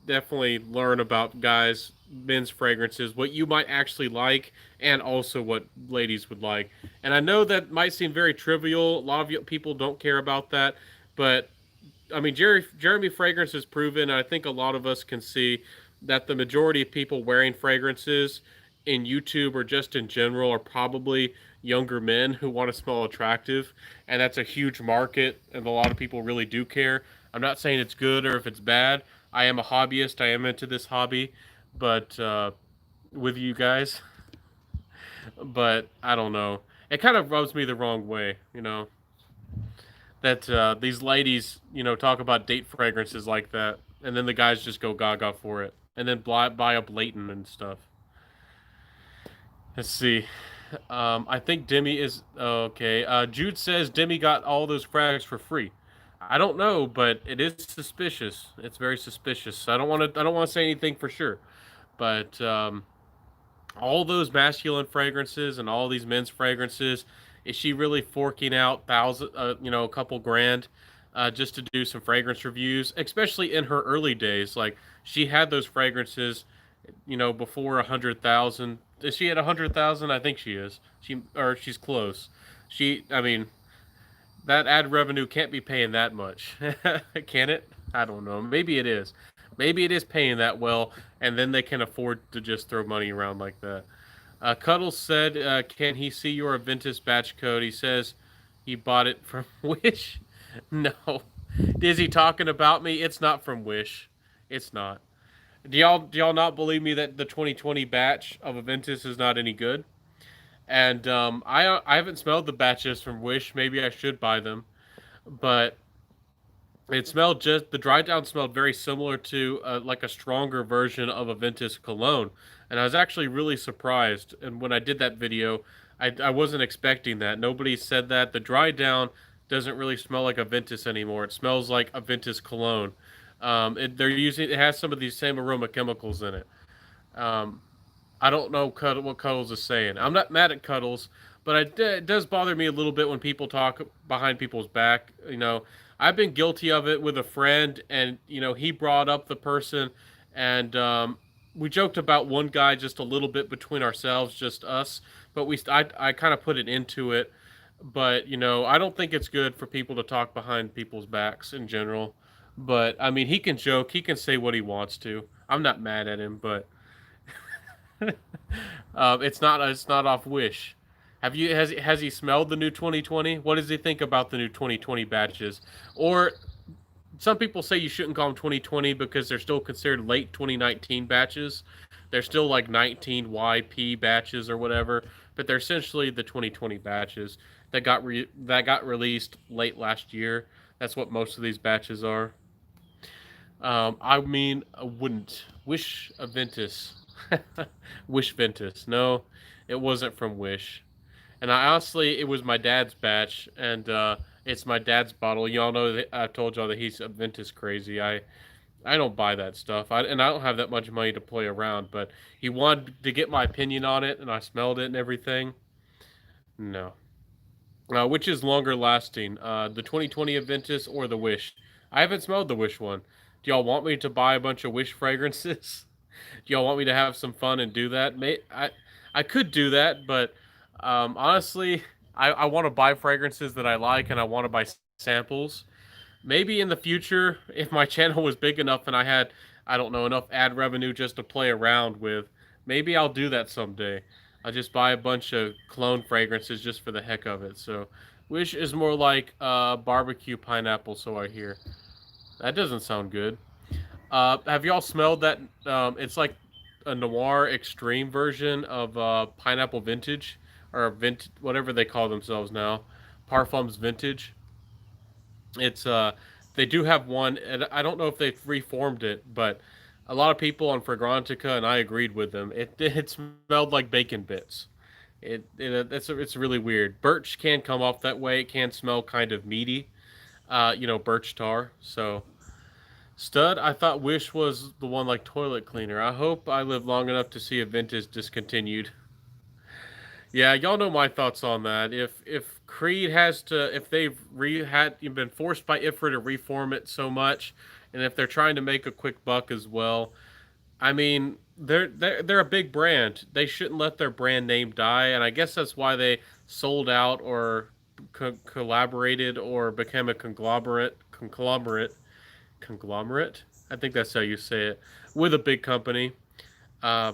definitely learn about guys, men's fragrances, what you might actually like, and also what ladies would like. And I know that might seem very trivial. A lot of people don't care about that, but I mean, Jeremy Fragrance has proven, and I think a lot of us can see that the majority of people wearing fragrances in YouTube or just in general are probably younger men who want to smell attractive, and that's a huge market, and a lot of people really do care. I'm not saying it's good or if it's bad. I am a hobbyist. I am into this hobby, but with you guys, but I don't know. It kind of rubs me the wrong way, that these ladies, talk about date fragrances like that, and then the guys just go gaga for it, and then buy up Leighton and stuff. Let's see. I think Demi is okay. Jude says Demi got all those frags for free. I don't know, but it is suspicious. It's very suspicious. I don't want to. I don't want to say anything for sure, but all those masculine fragrances and all these men's fragrances, is she really forking out a couple grand, just to do some fragrance reviews, especially in her early days? Like she had those fragrances, before 100,000. Is she at 100,000? I think she is. She's close. I mean, that ad revenue can't be paying that much, can it? I don't know. Maybe it is. Maybe it is paying that well, and then they can afford to just throw money around like that. Cuddles said, "Can he see your Aventus batch code?" He says he bought it from Wish. No, is he talking about me? It's not from Wish. It's not. Do y'all not believe me that the 2020 batch of Aventus is not any good? And I haven't smelled the batches from Wish. Maybe I should buy them, but the dry down smelled very similar to like a stronger version of Aventus cologne, and I was actually really surprised. And when I did that video, I wasn't expecting that. Nobody said that. The dry down doesn't really smell like Aventus anymore. It smells like Aventus cologne. It has some of these same aroma chemicals in it. Um, I don't know what Cuddles is saying. I'm not mad at Cuddles, but it does bother me a little bit when people talk behind people's back. I've been guilty of it with a friend, and he brought up the person, and we joked about one guy just a little bit between ourselves, just us. But I kind of put it into it, but I don't think it's good for people to talk behind people's backs in general. But I mean, he can joke, he can say what he wants to. I'm not mad at him, but it's not off Wish. Has he smelled the new 2020? What does he think about the new 2020 batches? Or some people say you shouldn't call them 2020 because they're still considered late 2019 batches. They're still like 19 YP batches or whatever, but they're essentially the 2020 batches that got released late last year. That's what most of these batches are. I mean, I wouldn't wish a Ventus, Wish Ventus. No, it wasn't from Wish. And I honestly, it was my dad's batch, and it's my dad's bottle. Y'all know that I've told y'all that he's a Ventus crazy. I don't buy that stuff, and I don't have that much money to play around. But he wanted to get my opinion on it, and I smelled it and everything. No, which is longer lasting, the 2020 Aventus or the Wish? I haven't smelled the Wish one. Do y'all want me to buy a bunch of Wish fragrances? Do y'all want me to have some fun and do that? I could do that, but honestly, I want to buy fragrances that I like, and I want to buy samples. Maybe in the future, if my channel was big enough and I had, I don't know, enough ad revenue just to play around with, maybe I'll do that someday. I'll just buy a bunch of clone fragrances just for the heck of it. So, Wish is more like barbecue pineapple, so I hear. That doesn't sound good. Have y'all smelled that? It's like a noir extreme version of pineapple vintage or whatever they call themselves now. Parfums vintage. It's they do have one, and I don't know if they've reformed it, but a lot of people on Fragrantica and I agreed with them. It smelled like bacon bits. It's really weird. Birch can come off that way. It can smell kind of meaty, birch tar. So Stud, I thought Wish was the one like toilet cleaner. I hope I live long enough to see a vintage discontinued. Yeah, y'all know my thoughts on that. If Creed has to, if they've had been forced by IFRA to reform it so much, and if they're trying to make a quick buck as well, I mean they're a big brand. They shouldn't let their brand name die, and I guess that's why they sold out or collaborated or became a conglomerate. I think that's how you say it, with a big company. Uh,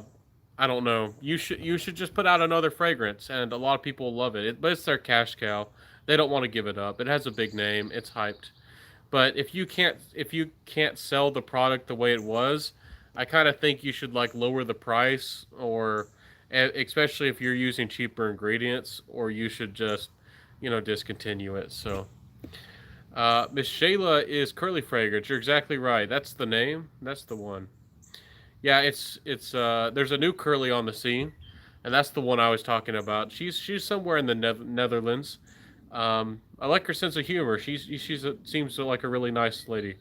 I don't know. You should just put out another fragrance, and a lot of people love but it's their cash cow. They don't want to give it up. It has a big name. It's hyped. But if you can't sell the product the way it was, I kind of think you should like lower the price, or especially if you're using cheaper ingredients, or you should just discontinue it. So Miss Shayla is Curly Fragrance. You're exactly right. That's the name. That's the one. Yeah, it's there's a new Curly on the scene, and that's the one I was talking about. She's somewhere in the Netherlands. I like her sense of humor. Seems like a really nice lady.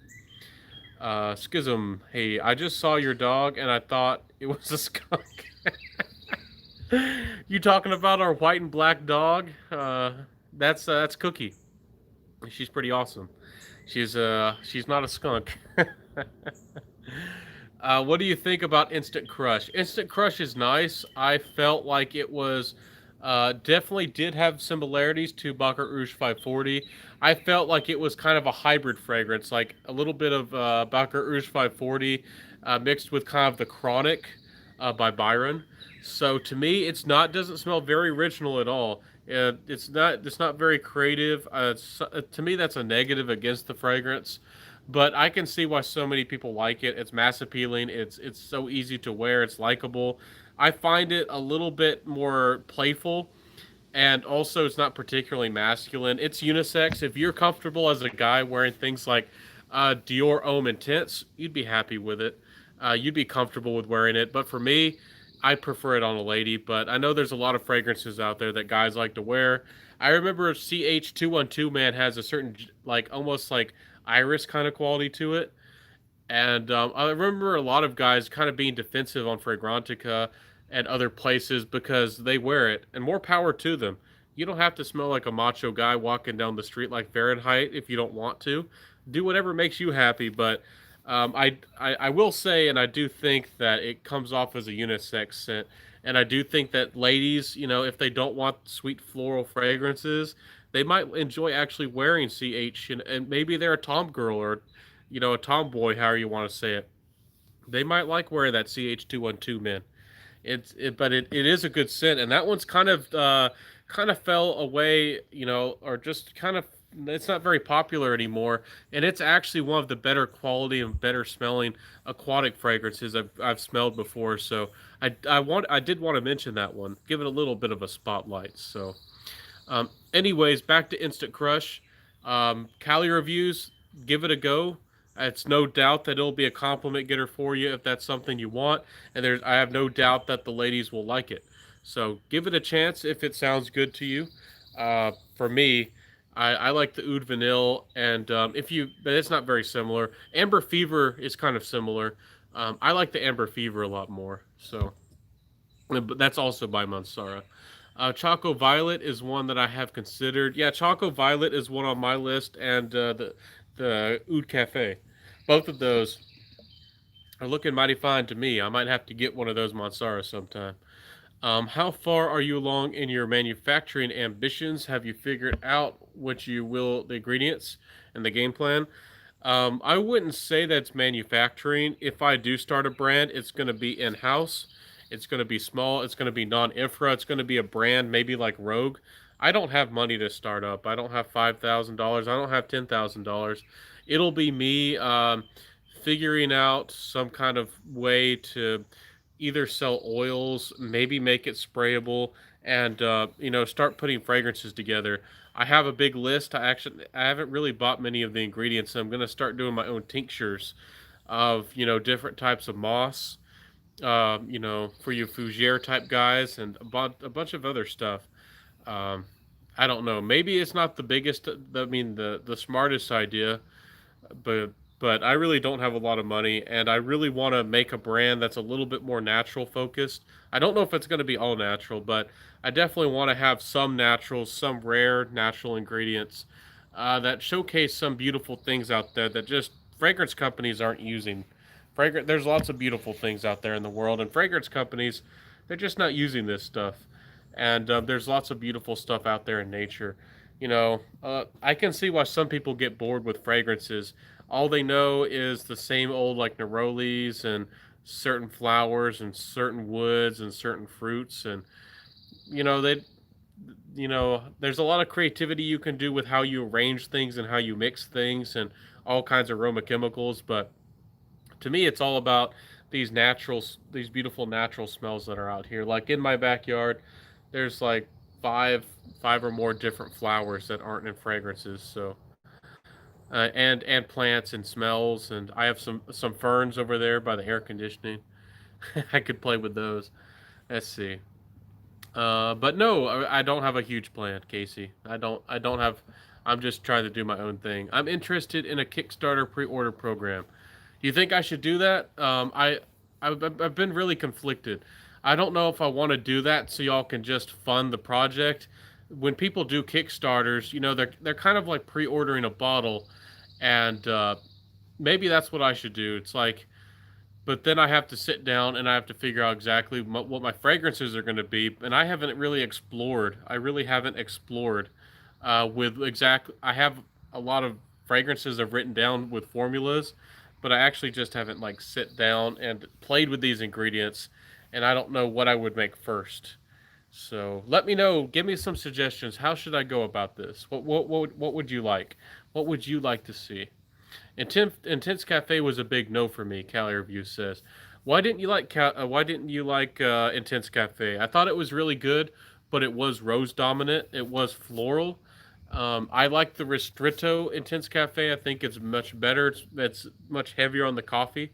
Schism. Hey, I just saw your dog and I thought it was a skunk. You talking about our white and black dog? That's Cookie. She's pretty awesome. She's not a skunk. What do you think about Instant Crush? Instant Crush is nice. I felt like it was definitely did have similarities to Baccarat Rouge 540. I felt like it was kind of a hybrid fragrance, like a little bit of Baccarat Rouge 540 mixed with kind of the Chronic by Byron. So to me, it's not doesn't smell very original at all. It's not very creative. To me, that's a negative against the fragrance. But I can see why so many people like it. It's mass appealing. It's so easy to wear. It's likable. I find it a little bit more playful, and also it's not particularly masculine. It's unisex. If you're comfortable as a guy wearing things like Dior Homme Intense, you'd be happy with it. You'd be comfortable with wearing it. But for me, I prefer it on a lady. But I know there's a lot of fragrances out there that guys like to wear. I remember CH212 Man has a certain like almost like iris kind of quality to it. And I remember a lot of guys kind of being defensive on Fragrantica and other places because they wear it, and more power to them. You don't have to smell like a macho guy walking down the street like Fahrenheit if you don't want to. Do whatever makes you happy, but I will say, and I do think that it comes off as a unisex scent, and I do think that ladies, if they don't want sweet floral fragrances, They might enjoy actually wearing CH, and maybe they're a tom girl or, a tomboy, however you want to say it. They might like wearing that CH212 men. But it is a good scent, and that one's kind of fell away, or just kind of it's not very popular anymore. And it's actually one of the better quality and better smelling aquatic fragrances I've smelled before. So I did want to mention that one, give it a little bit of a spotlight. So anyways, back to Instant Crush. Cali reviews, give it a go. It's no doubt that it'll be a compliment getter for you if that's something you want, and I have no doubt that the ladies will like it. So give it a chance if it sounds good to you. For me, I like the Oud Vanille, and but it's not very similar. Amber Fever is kind of similar. I like the Amber Fever a lot more. So but that's also by Mansara. Choco Violet is one that I have considered. Yeah, Choco Violet is one on my list, and the Oud Cafe. Both of those are looking mighty fine to me. I might have to get one of those Mansara sometime. How far are you along in your manufacturing ambitions? Have you figured out the ingredients and the game plan? I wouldn't say that's manufacturing. If I do start a brand, it's going to be in house. It's going to be small. It's going to be non-infra. It's going to be a brand, maybe like Rogue. I don't have money to start up. I don't have $5,000. I don't have $10,000. It'll be me figuring out some kind of way to either sell oils, maybe make it sprayable, and start putting fragrances together. I have a big list. I haven't really bought many of the ingredients. So I'm gonna start doing my own tinctures of different types of moss. For you fougere type guys and a bunch of other stuff. Um, I don't know. Maybe it's not the biggest. The smartest idea, but I really don't have a lot of money, and I really want to make a brand that's a little bit more natural focused. I don't know if it's going to be all natural, but I definitely want to have some naturals, some rare natural ingredients that showcase some beautiful things out there that just fragrance companies aren't using. There's lots of beautiful things out there in the world, and fragrance companies, they're just not using this stuff. And there's lots of beautiful stuff out there in nature. I can see why some people get bored with fragrances. All they know is the same old like nerolies and certain flowers and certain woods and certain fruits, and you know they there's a lot of creativity you can do with how you arrange things and how you mix things and all kinds of aroma chemicals. But to me, it's all about these beautiful natural smells that are out here. Like in my backyard, there's like five, five or more different flowers that aren't in fragrances. So, and plants and smells, and I have some ferns over there by the air conditioning. I could play with those. Let's see. But no, I don't have a huge plan, Casey. I don't have. I'm just trying to do my own thing. I'm interested in a Kickstarter pre-order program. Do you think I should do that? I've been really conflicted. I don't know if I want to do that so y'all can just fund the project. When people do Kickstarters, they're kind of like pre-ordering a bottle, and maybe that's what I should do. It's like, but then I have to sit down and I have to figure out exactly what my fragrances are going to be, and I haven't really explored. I really haven't explored with exact. I have a lot of fragrances I've written down with formulas, but I actually just haven't like sit down and played with these ingredients, and I don't know what I would make first. So let me know. Give me some suggestions. How should I go about this? What would you like? What would you like to see? Intense Cafe was a big no for me. Cali Review says, Why didn't you like Intense Cafe? I thought it was really good, but it was rose dominant. It was floral. I like the Ristretto Intense Cafe. I think it's much better. It's much heavier on the coffee.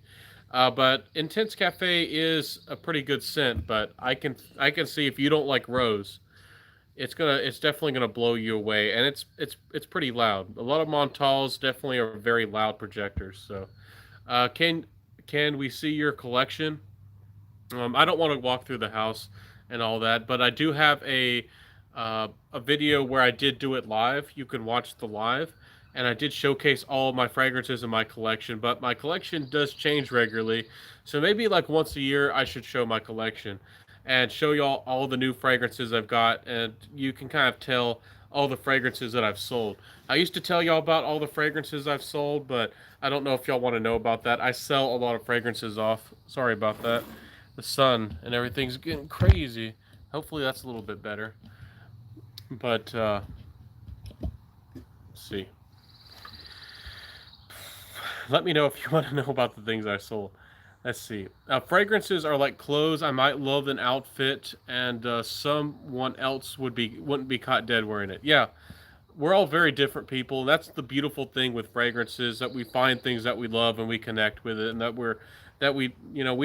But Intense Cafe is a pretty good scent. But I can see if you don't like rose, it's definitely gonna blow you away, and it's pretty loud. A lot of Montals definitely are very loud projectors. So, can we see your collection? I don't want to walk through the house and all that, but I do have a video where I did do it live. You can watch the live, and I did showcase all of my fragrances in my collection. But my collection does change regularly, so maybe like once a year I should show my collection and show y'all all the new fragrances I've got, and you can kind of tell all the fragrances that I've sold. I used to tell y'all about all the fragrances I've sold, but I don't know if y'all want to know about that. I sell a lot of fragrances off. Sorry about that. The sun and everything's getting crazy. Hopefully that's a little bit better. But let's see. Let me know if you want to know about the things I sold. Let's see. Fragrances are like clothes. I might love an outfit, and someone else wouldn't be caught dead wearing it. Yeah, we're all very different people. And that's the beautiful thing with fragrances, that we find things that we love and we connect with it, and that we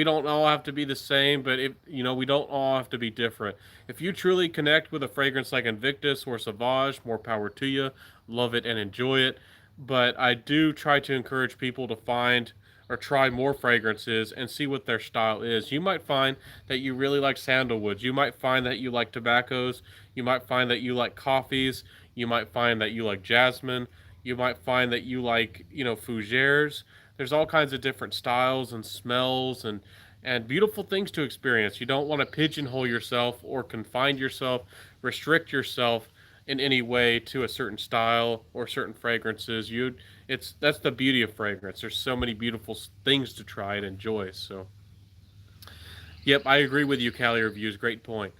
don't all have to be the same, but if we don't all have to be different. If you truly connect with a fragrance like Invictus or Sauvage, more power to you. Love it and enjoy it. But I do try to encourage people to find or try more fragrances and see what their style is. You might find that you really like sandalwoods. You might find that you like tobaccos. You might find that you like coffees. You might find that you like jasmine. You might find that you like, fougères. There's all kinds of different styles and smells and beautiful things to experience. You don't want to pigeonhole yourself or confine yourself, restrict yourself in any way to a certain style or certain fragrances. That's the beauty of fragrance. There's so many beautiful things to try and enjoy. So, yep, I agree with you, Cali Reviews. Great point.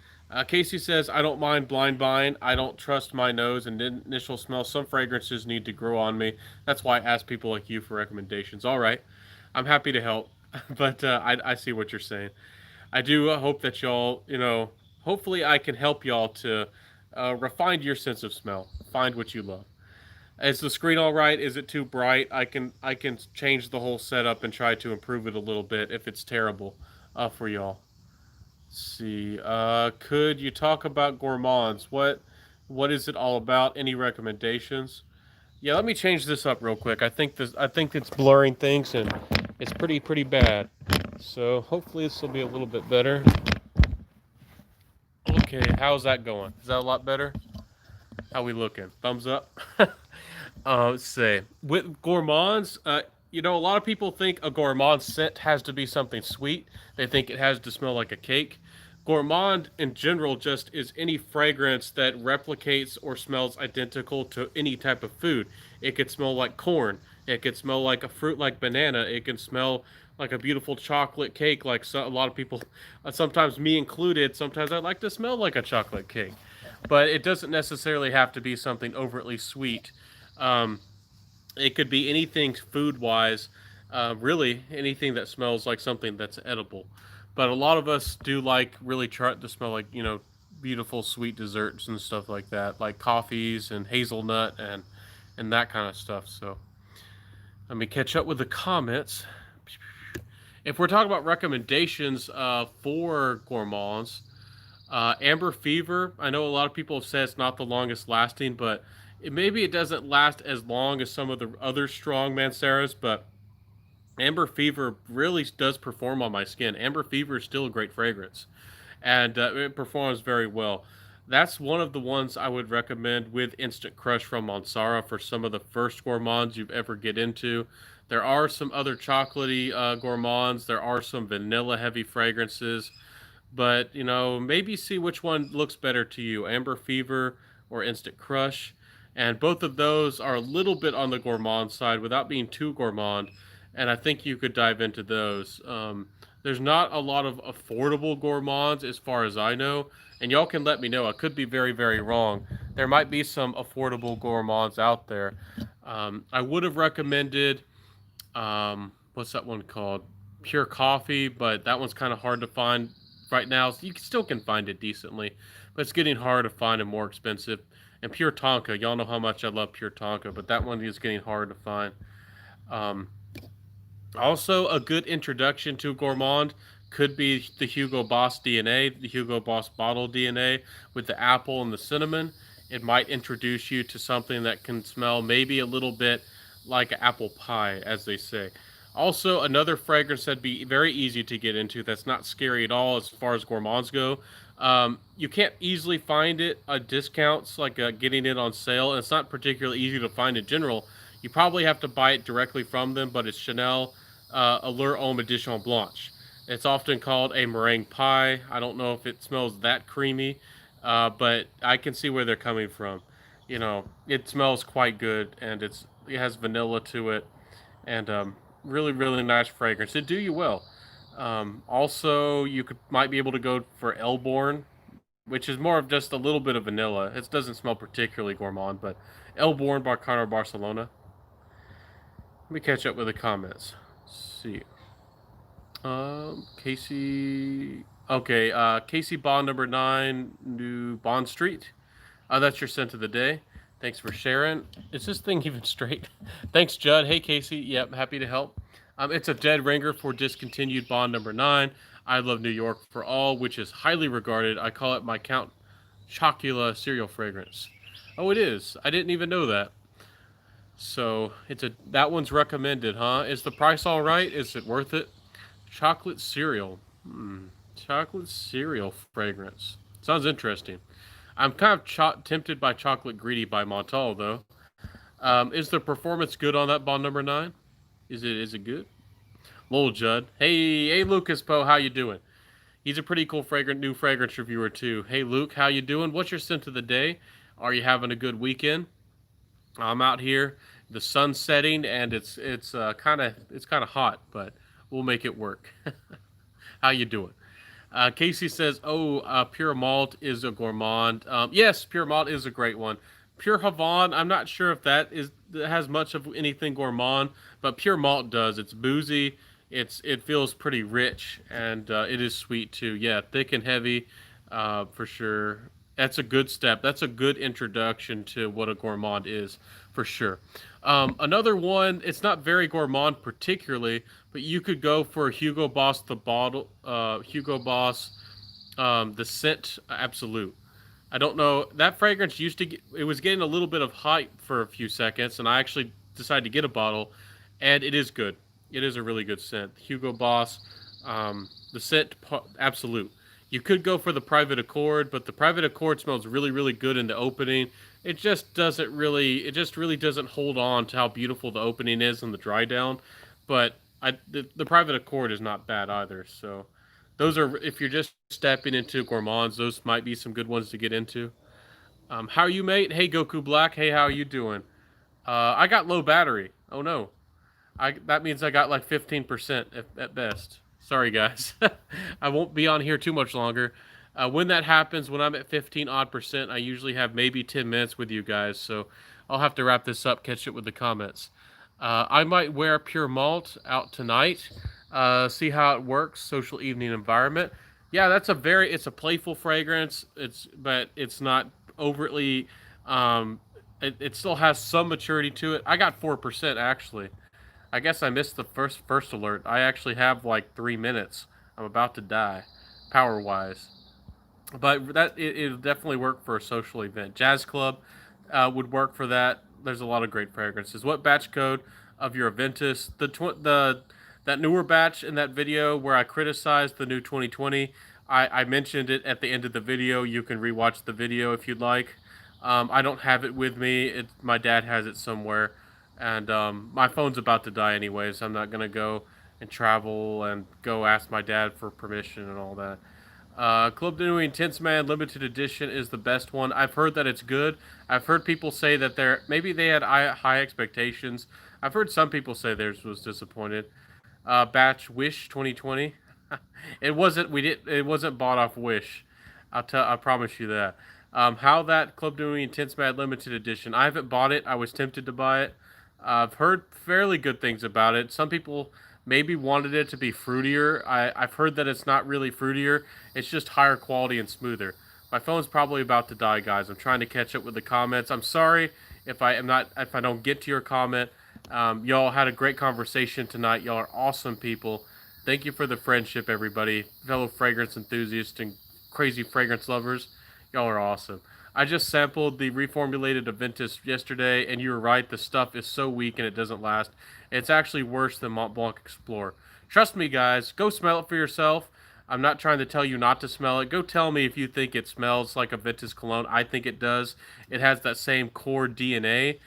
Casey says, I don't mind blind buying. I don't trust my nose and initial smell. Some fragrances need to grow on me. That's why I ask people like you for recommendations. All right. I'm happy to help. But I see what you're saying. I do hope that y'all, hopefully I can help y'all to refine your sense of smell. Find what you love. Is the screen all right? Is it too bright? I can change the whole setup and try to improve it a little bit if it's terrible for y'all. Let's see. Could you talk about gourmands? What is it all about? Any recommendations? Yeah, let me change this up real quick. I think it's blurring things and it's pretty bad. So hopefully this will be a little bit better. Okay, how's that going? Is that a lot better? How we looking? Thumbs up. Let's see. With gourmands, a lot of people think a gourmand scent has to be something sweet. They think it has to smell like a cake. Gourmand in general just is any fragrance that replicates or smells identical to any type of food. It could smell like corn. It could smell like a fruit like banana. It can smell like a beautiful chocolate cake, like a lot of people, sometimes me included, sometimes I like to smell like a chocolate cake. But it doesn't necessarily have to be something overtly sweet. Um, it could be anything food wise, really anything that smells like something that's edible. But a lot of us do like really try to smell like, beautiful sweet desserts and stuff like that, like coffees and hazelnut and that kind of stuff. So let me catch up with the comments. If we're talking about recommendations for gourmands, Amber Fever, I know a lot of people have said it's not the longest lasting, but maybe it doesn't last as long as some of the other strong Manceras, but Amber Fever really does perform on my skin. Amber Fever is still a great fragrance, and it performs very well. That's one of the ones I would recommend with Instant Crush from Mansara for some of the first gourmands you've ever get into. There are some other chocolatey gourmands. There are some vanilla heavy fragrances, but maybe see which one looks better to you, Amber Fever or Instant Crush. And both of those are a little bit on the gourmand side without being too gourmand, and I think you could dive into those. There's not a lot of affordable gourmands as far as I know, and y'all can let me know. I could be very wrong. There might be some affordable gourmands out there. I would have recommended, what's that one called? Pure Coffee, but that one's kind of hard to find right now. So you still can find it decently, but it's getting hard to find and more expensive. And Pure Tonka, y'all know how much I love Pure Tonka, but that one is getting hard to find. Um, Also, a good introduction to gourmand could be the Hugo Boss DNA, the Hugo Boss bottle DNA with the apple and the cinnamon. It might introduce you to something that can smell maybe a little bit like apple pie, as they say. Also, another fragrance that'd be very easy to get into that's not scary at all as far as gourmands go. You can't easily find it at discounts, like getting it on sale, and it's not particularly easy to find in general. You probably have to buy it directly from them, but it's Chanel Allure Homme Edition Blanche. It's often called a meringue pie. I don't know if it smells that creamy, but I can see where they're coming from. it smells quite good, and it has vanilla to it, and really really nice fragrance. It do you well. Also, you could might be able to go for Elborn, which is more of just a little bit of vanilla. It doesn't smell particularly gourmand, but Elborn by Carter Barcelona. Let me catch up with the comments. Let's see. Casey. Okay, Casey Bond number 9, New Bond Street. That's your scent of the day. Thanks for sharing. Is this thing even straight? Thanks, Judd. Hey, Casey. Yep, happy to help. It's a dead ringer for discontinued Bond number 9. I love New York for all, which is highly regarded. I call it my Count Chocula cereal fragrance. Oh, it is. I didn't even know that. So that one's recommended, huh? Is the price all right? Is it worth it? Chocolate cereal. Chocolate cereal fragrance. Sounds interesting. I'm kind of tempted by Chocolate Greedy by Montal, though. Is the performance good on that Bond number 9? Is it good? Lol Judd. Hey Lucas Poe, how you doing? He's a pretty cool new fragrance reviewer too. Hey Luke, how you doing? What's your scent of the day? Are you having a good weekend? I'm out here. The sun's setting, and it's kind of hot, but we'll make it work. How you doing? Casey says, "Oh, Pure Malt is a gourmand." Yes, Pure Malt is a great one. Pure Havana, I'm not sure if that has much of anything gourmand, but Pure Malt does. It's boozy. It feels pretty rich, and it is sweet too. Yeah, thick and heavy, for sure. That's a good step. That's a good introduction to what a gourmand is, for sure. Another one, it's not very gourmand particularly, but you could go for Hugo Boss the bottle, Hugo Boss, the scent absolute. I don't know, that fragrance it was getting a little bit of hype for a few seconds, and I actually decided to get a bottle, and it is good. It is a really good scent. Hugo Boss, the scent absolute. You could go for the Private Accord, but the Private Accord smells really, really good in the opening. It just really doesn't hold on to how beautiful the opening is in the dry down. But the Private Accord is not bad either. So those are, if you're just stepping into gourmands, those might be some good ones to get into. How are you, mate? Hey, Goku Black. Hey, how are you doing? I got low battery. Oh no. That means I got like 15% at best. Sorry, guys. I won't be on here too much longer. When that happens, when I'm at 15 odd percent, I usually have maybe 10 minutes with you guys. So I'll have to wrap this up, catch it with the comments. I might wear Pure Malt out tonight. See how it works. Social evening environment. Yeah, it's a playful fragrance. But it's not overtly. It still has some maturity to it. I got 4% actually. I guess I missed the first alert. I actually have like 3 minutes. I'm about to die, power wise. But it'll definitely work for a social event. Jazz club would work for that. There's a lot of great fragrances. What batch code of your Aventus? The that newer batch in that video where I criticized the new 2020. I mentioned it at the end of the video. You can rewatch the video if you'd like. I don't have it with me. My dad has it somewhere, and my phone's about to die anyway, so I'm not gonna go and travel and go ask my dad for permission and all that. Club de Nuit Intense Man Limited Edition is the best one. I've heard that it's good. I've heard people say that maybe they had high expectations. I've heard some people say theirs was disappointed. Batch Wish 2020. It wasn't. It wasn't bought off Wish. I promise you that. How that Club de Nuit Intense Man Limited Edition. I haven't bought it. I was tempted to buy it. I've heard fairly good things about it. Some people maybe wanted it to be fruitier. I've heard that it's not really fruitier. It's just higher quality and smoother. My phone's probably about to die, guys. I'm trying to catch up with the comments. I'm sorry if I don't get to your comment. Y'all had a great conversation tonight. Y'all are awesome people. Thank you for the friendship, everybody. Fellow fragrance enthusiasts and crazy fragrance lovers. Y'all are awesome. I just sampled the reformulated Aventus yesterday, and you were right. The stuff is so weak and it doesn't last. It's actually worse than Mont Blanc Explorer. Trust me, guys. Go smell it for yourself. I'm not trying to tell you not to smell it. Go tell me if you think it smells like Aventus cologne. I think it does. It has that same core DNA.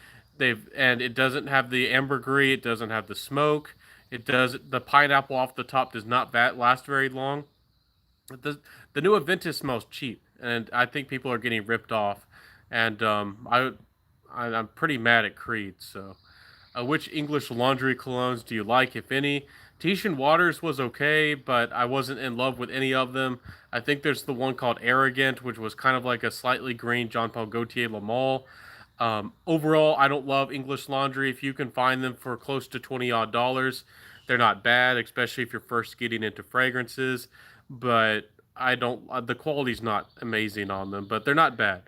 And it doesn't have the ambergris. It doesn't have the smoke. The pineapple off the top does not last very long. The new Aventus smells cheap, and I think people are getting ripped off. And I'm pretty mad at Creed. So, which English laundry colognes do you like, if any? Tishan Waters was okay, but I wasn't in love with any of them. I think there's the one called Arrogant, which was kind of like a slightly green Jean Paul Gaultier Le Male. Overall, I don't love English laundry. If you can find them for close to 20 odd dollars, they're not bad, especially if you're first getting into fragrances. But I don't, the quality's not amazing on them, but they're not bad.